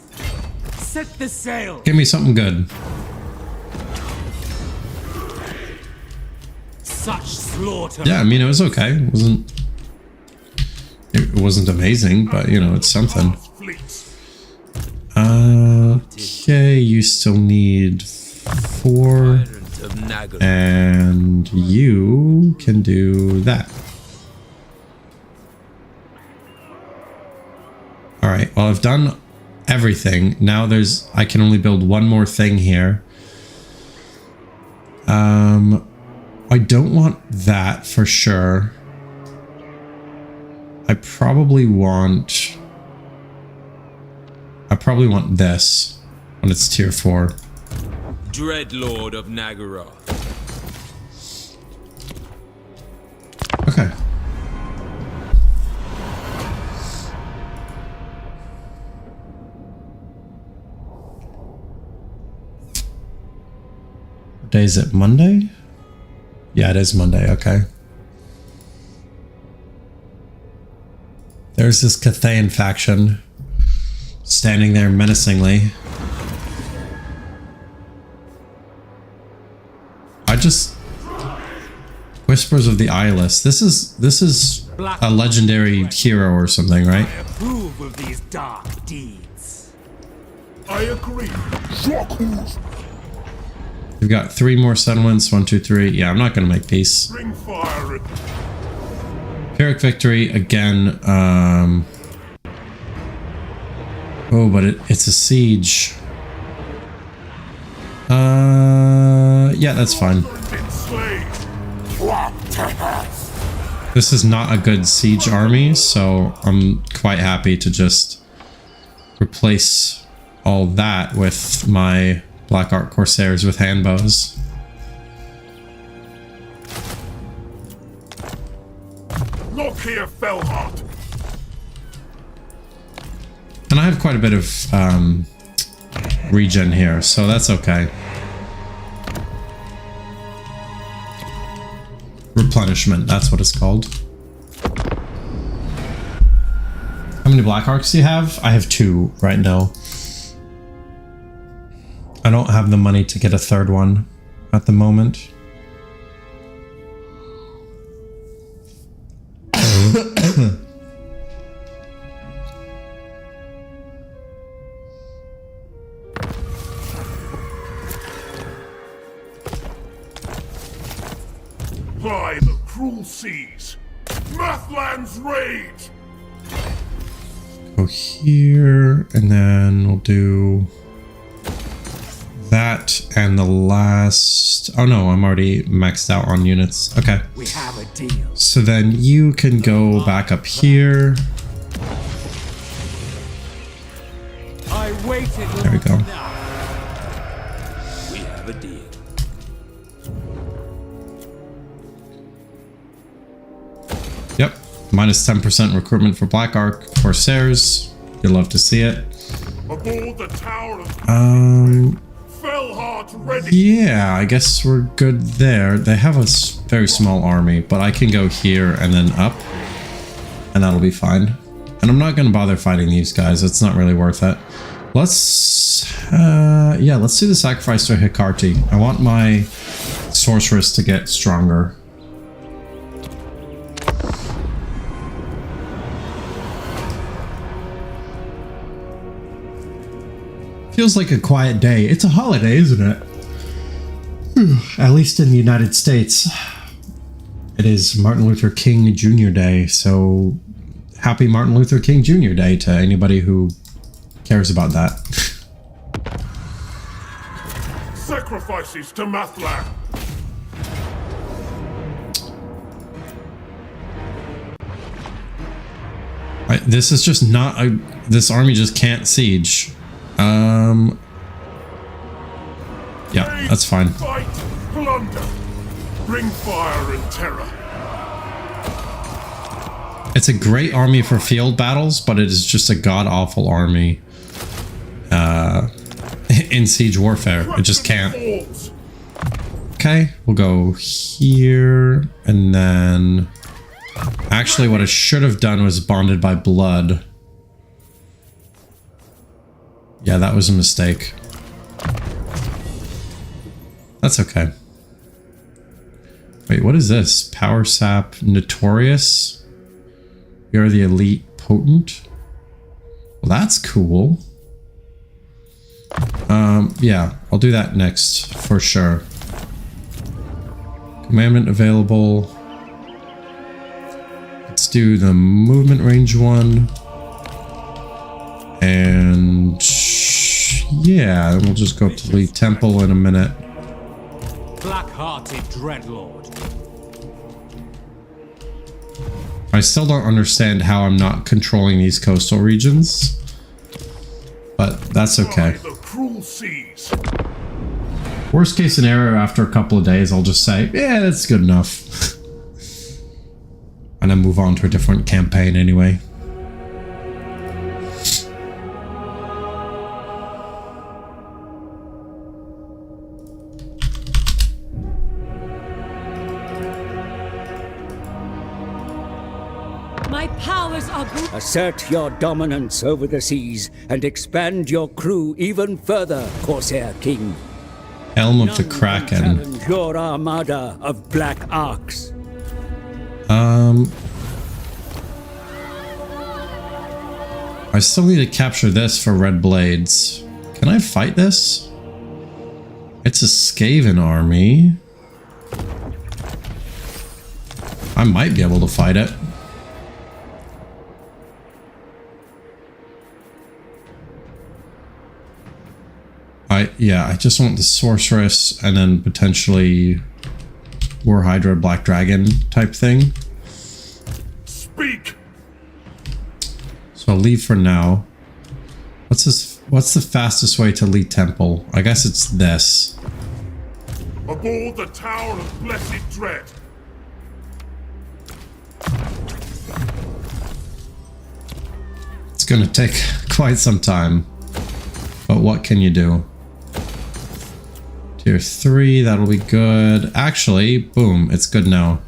Set the sail. Give me something good. Such slaughter. Yeah, I mean, it was okay. It wasn't amazing, but you know, it's something. Fleets. Okay, you still need 4, Tyrant of Nagaroth. and you can do that. All right, well, I've done everything. Now I can only build one more thing here. I don't want that for sure. I probably want this when it's tier 4. Dreadlord of Nagaroth. Okay. What day is it? Monday? Yeah, it is Monday. Okay. There's this Cathayan faction standing there menacingly. Whispers of the Eyeless. This is a legendary hero or something, right? I approve of these dark deeds. I agree. Shockwhoos! We've got 3 more settlements. 1, 2, 3. Yeah, I'm not gonna make peace. Bring fire! Pyrrhic victory again. Oh, but it's a siege. Yeah, that's fine. Enslaved! This is not a good siege army, so I'm quite happy to just replace all that with my Black Ark Corsairs with handbows. Lokhir Fellheart! And I have quite a bit of regen here, so that's okay. Replenishment, that's what it's called. How many Black Arcs do you have? I have 2 right now. I don't have the money to get a 3rd one at the moment. Ply the cruel seas! Mathland's rage! Go here, and then we'll do that and the last. Oh no, I'm already maxed out on units. Okay. We have a deal. So then you can go back up here. I waited. There we go. We have a deal. Yep. Minus 10% recruitment for Black Ark Corsairs. You'd love to see it. Aboard the Tower of Fellheart ready! Yeah, I guess we're good there. They have a very small army, but I can go here and then up, and that'll be fine. And I'm not going to bother fighting these guys. It's not really worth it. Let's do the sacrifice to Hecate. I want my sorceress to get stronger. Feels like a quiet day. It's a holiday, isn't it? At least in the United States. It is Martin Luther King Jr. Day, so happy Martin Luther King Jr. Day to anybody who cares about that. Sacrifices to Mathlan. This is just not a... This army just can't siege. Yeah, that's fine. Fight, plunder, bring fire and terror. It's a great army for field battles, but it is just a god-awful army in siege warfare. It just can't. Okay, we'll go here, and then... Actually, what I should have done was bonded by blood. Yeah, that was a mistake. That's okay. Wait, what is this? Power sap notorious? We are the elite potent. Well, that's cool. Yeah, I'll do that next for sure. Commandment available. Let's do the movement range one. And yeah, then we'll just go up to the temple in a minute. Black-hearted dreadlord. I still don't understand how I'm not controlling these coastal regions, but that's okay. The cruel seas. Worst case scenario, after a couple of days, I'll just say, yeah, that's good enough. And then move on to a different campaign anyway. My powers are good. Assert your dominance over the seas and expand your crew even further, Corsair King. Helm of the None can Kraken. challenge your armada of black arcs. I still need to capture this for Red Blades. Can I fight this? It's a Skaven army. I might be able to fight it. I just want the sorceress and then potentially War Hydra Black Dragon type thing. Speak. So I'll leave for now. What's the fastest way to Lee Temple? I guess it's this. Aboard the Tower of Blessed Dread. It's gonna take quite some time. But what can you do? Tier 3, that'll be good. Actually, boom, it's good now.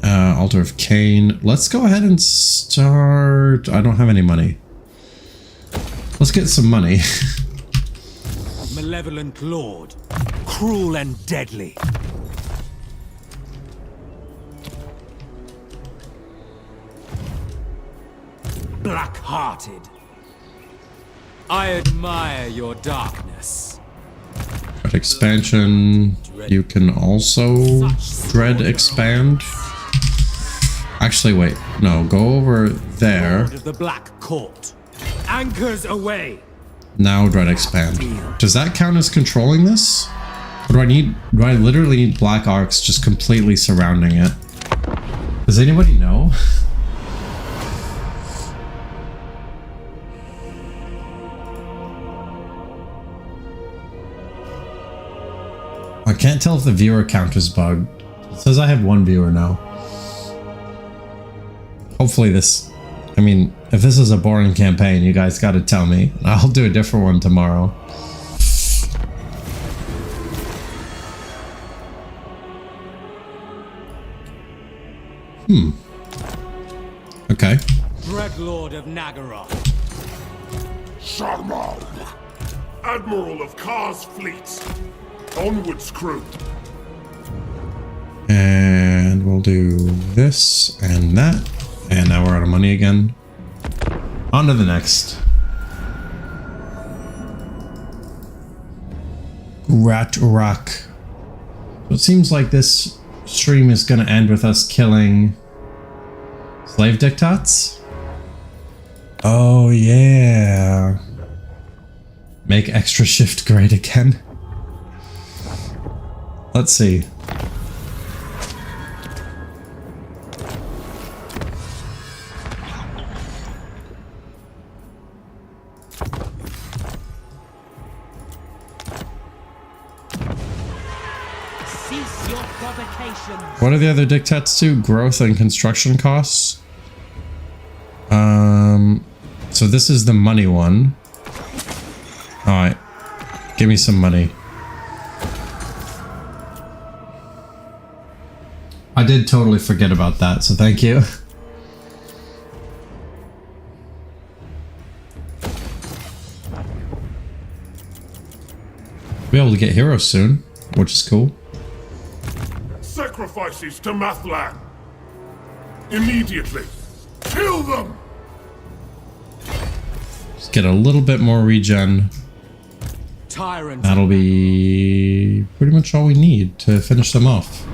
Altar of Cain. Let's go ahead and start... I don't have any money. Let's get some money. Malevolent lord. Cruel and deadly. Black-hearted. I admire your darkness. Dread expansion. You can also dread expand. Actually, wait. No, go over there. Lord of the Black Court. Anchors away. Now dread expand. Does that count as controlling this? Or do I literally need black arcs just completely surrounding it? Does anybody know? I can't tell if the viewer count is bugged. It says I have one viewer now. Hopefully this... I mean, if this is a boring campaign, you guys gotta tell me. I'll do a different one tomorrow. Okay. Dreadlord of Nagaroth. Sharmal, Admiral of Kar's fleets. Onwards, crew. And we'll do this and that. And now we're out of money again. On to the next. Rat Rock. So it seems like this stream is going to end with us killing slave dictats. Oh yeah. Make extra shift great again. Let's see. Cease your provocations. What are the other dictats do? Growth and construction costs? So this is the money one. Alright. Give me some money. I did totally forget about that, so thank you. Be able to get heroes soon, which is cool. Sacrifices to Mathlan. Immediately. Kill them! Just get a little bit more regen. Tyrant. That'll be pretty much all we need to finish them off.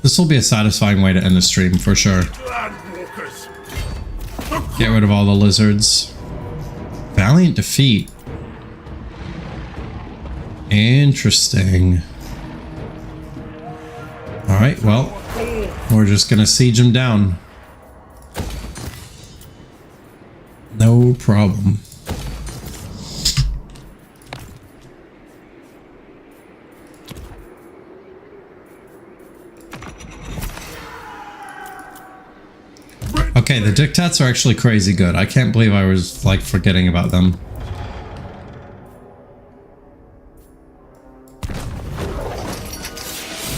This will be a satisfying way to end the stream for sure. Landwalkers. Get rid of all the lizards. Valiant defeat. Interesting. Alright, well, we're just gonna siege him down. No problem. Okay, the dictats are actually crazy good. I can't believe I was like forgetting about them.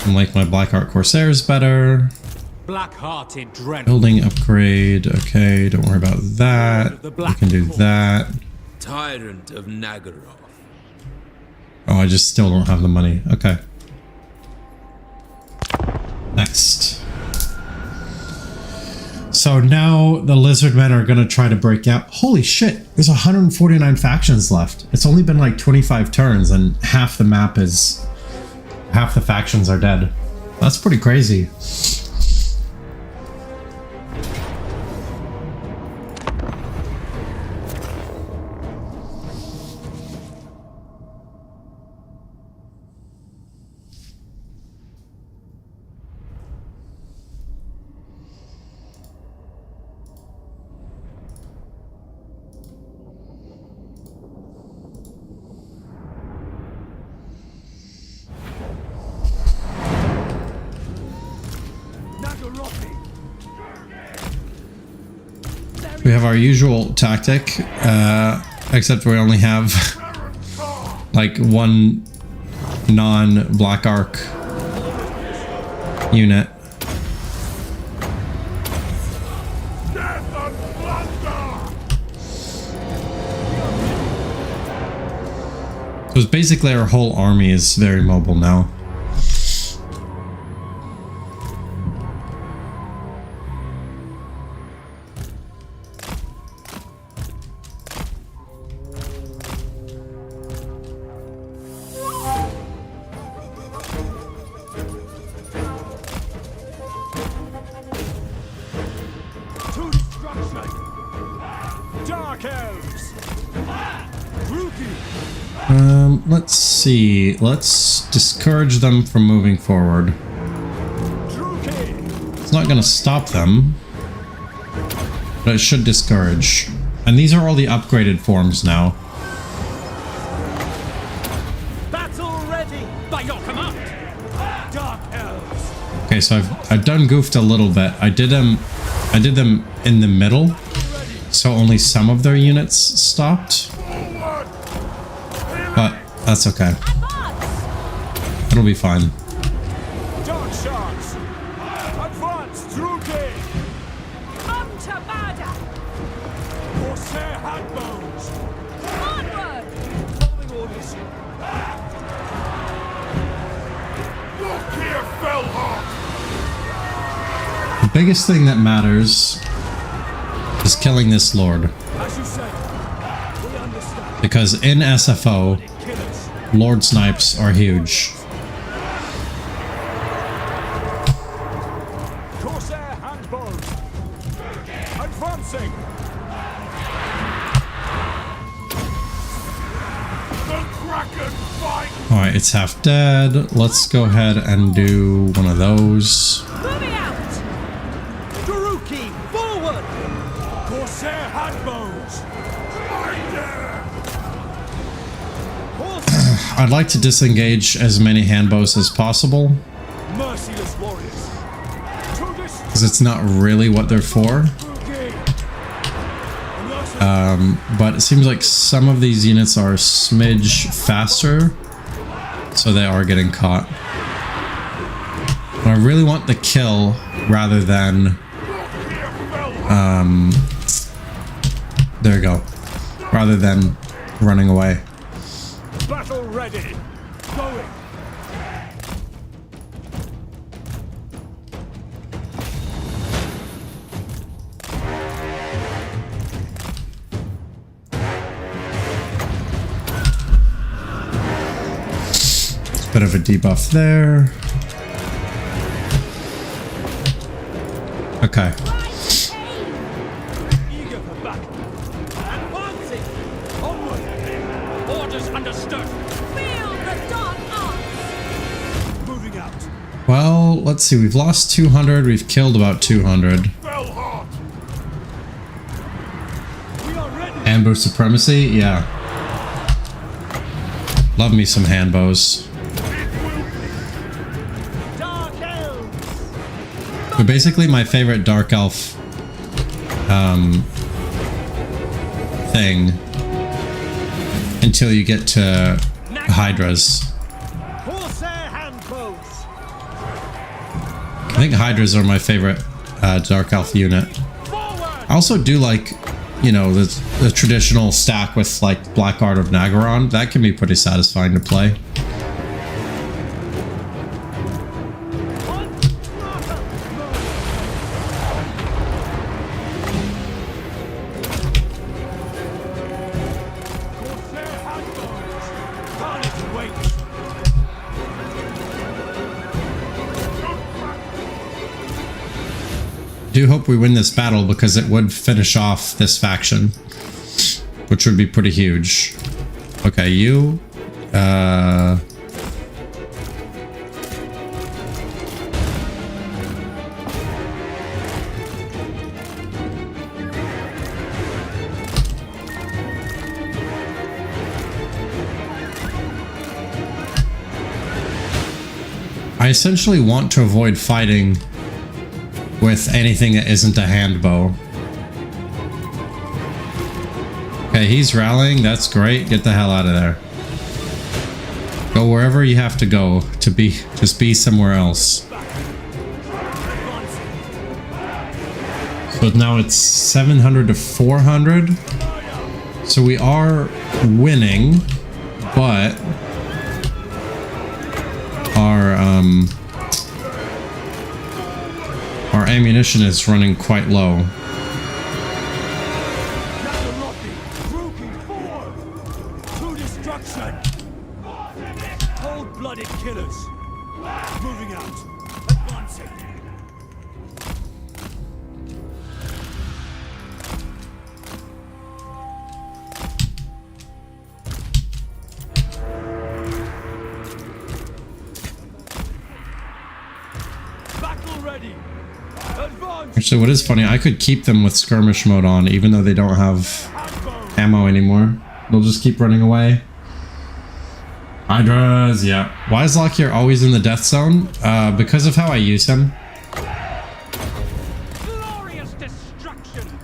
I like my Blackheart Corsairs better. Black-hearted dread. Building upgrade. Okay, don't worry about that. We can do that. Tyrant of Nagaroth. Oh, I just still don't have the money. Okay. Next. So now the lizard men are going to try to break out. Holy shit, there's 149 factions left. It's only been like 25 turns and half the map is... half the factions are dead. That's pretty crazy. We have our usual tactic, except we only have like one non-Black Arc unit. Death and plunder! So it's basically our whole army is very mobile now. To destruction. Dark Elves. Rookie. Let's see. Let's discourage them from moving forward. Druki. It's not going to stop them, but it should discourage. And these are all the upgraded forms now. Battle ready by your command. Dark Elves. Okay, so I've done goofed a little bit. I did them in the middle, so only some of their units stopped. But that's okay. It'll be fine. Dark sharks! Advance through gate! Corsair handbones! Onward! Following orders. Lokhir Fellheart! The biggest thing that matters is killing this lord. As you say, we understand. Because in SFO, Killers. lord snipes are huge. Corsair handbones! Advancing! The Kraken fight! Alright, it's half dead. Let's go ahead and do one of those. Moving out! Daruki, forward! Corsair handbones! I'd like to disengage as many handbows as possible, Merciless warriors! To this because it's not really what they're for. gate! But it seems like some of these units are a smidge faster, so they are getting caught. But I really want the kill rather than there we go, rather than running away. Battle ready! Going! Bit of a debuff there. Okay. Eager for battle! Advancing! Onward! Orders understood! Feel the dark arts! Moving out! Well, let's see. We've lost 200. We've killed about 200. Fellheart! We are ready! Ambush supremacy? Yeah. Love me some handbows. Dark elves! But basically my favorite dark elf thing until you get to hydras. Corsair handbows! I think hydras are my favorite dark elf unit. Forward! I also do like, you know, the traditional stack with like Black Art of Nagaron. That can be pretty satisfying to play. Corsair handbows! Carnage awaits! Do hope we win this battle because it would finish off this faction, which would be pretty huge. Okay, you I essentially want to avoid fighting with anything that isn't a hand bow. Okay, he's rallying. That's great. Get the hell out of there. Go wherever you have to go to be. Just be somewhere else. So now it's 700 to 400. So we are winning, but our ammunition is running quite low. To destruction! Cold-blooded killers! Moving out! Advancing! Battle ready! Advance! Actually, what is funny, I could keep them with skirmish mode on even though they don't have ammo anymore. They'll just keep running away. Hydras, yeah. Why is Lokhir always in the death zone? Because of how I use him. Glorious destruction.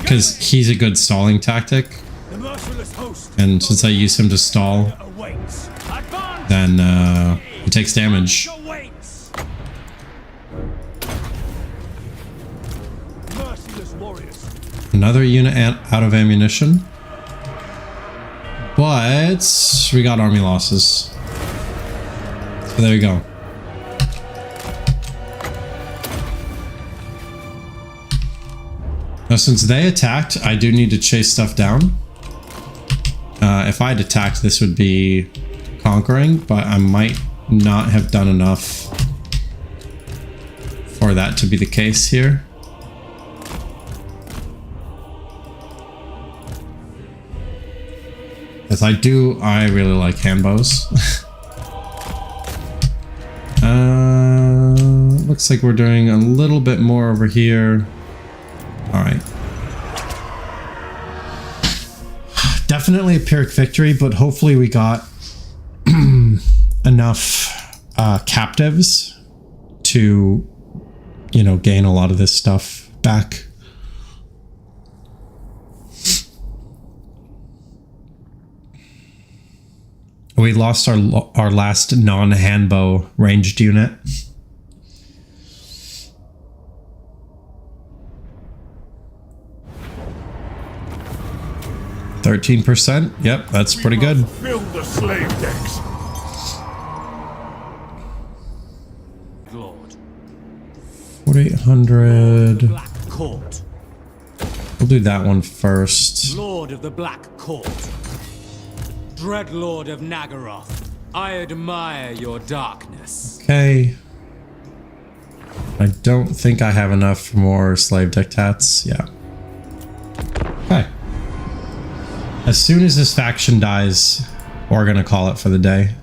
Because he's a good stalling tactic. The merciless host And since I use him to stall, awaits. Advance. then he takes damage. Awaits. Merciless warriors. Another unit out of ammunition. But we got army losses. So there we go. Now since they attacked, I do need to chase stuff down. If I had attacked, this would be conquering, but I might not have done enough for that to be the case here. Because I really like handbows. Looks like we're doing a little bit more over here. All right. Definitely a Pyrrhic victory, but hopefully we got enough captives to, you know, gain a lot of this stuff back. We lost our last non-handbow ranged unit. %. Yep, that's pretty good. Fill the slave decks. Lord. 4,800. Black Court. We'll do that one first. Lord of the Black Court. Dread Lord of Nagaroth. I admire your darkness. Okay. I don't think I have enough for more slave dictats. Yeah. Okay. As soon as this faction dies, we're gonna call it for the day.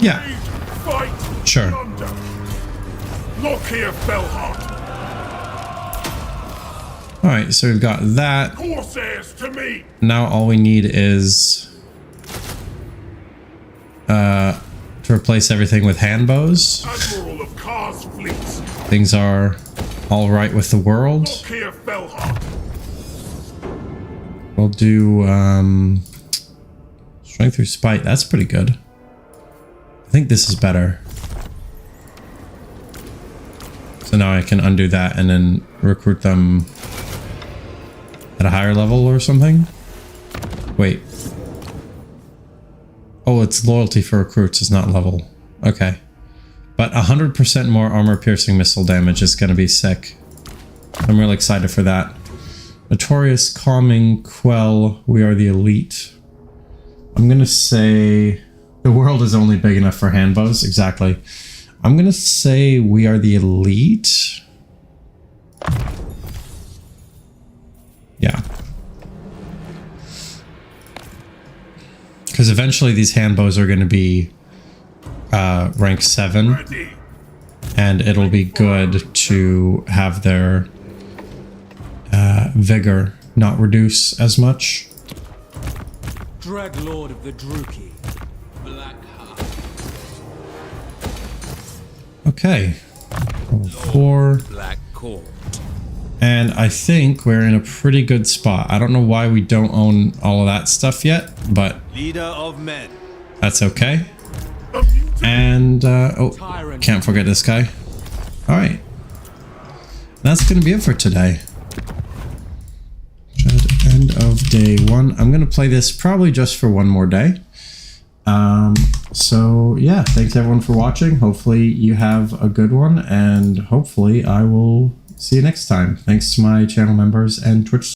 Yeah. Fight. Sure. Thunder. Lokhir Fellheart. All right, so we've got that. Corsairs to me. Now all we need is to replace everything with handbows. Admiral of Kar's fleets. Things are all right with the world. Lokhir Fellheart. We'll do strength through spite. That's pretty good. I think this is better. So now I can undo that and then recruit them at a higher level or something. Wait. Oh, it's loyalty for recruits, it's not level. Okay. But 100% more armor piercing missile damage is going to be sick. I'm really excited for that. Notorious, calming, quell, we are the elite. I'm going to say the world is only big enough for handbows. Exactly. I'm going to say we are the elite. Yeah. Because eventually these handbows are going to be rank 7. Ready. And it'll be good to have their vigor not reduce as much. Dread Lord of the Druki. Black Heart. Okay. 4. Black Court. And I think we're in a pretty good spot. I don't know why we don't own all of that stuff yet, but Leader of men. that's okay. And, oh, can't forget this guy. All right. That's going to be it for today. End of day 1. I'm going to play this probably just for one more day. So yeah, thanks everyone for watching. Hopefully you have a good one, and hopefully I will see you next time. Thanks to my channel members and Twitch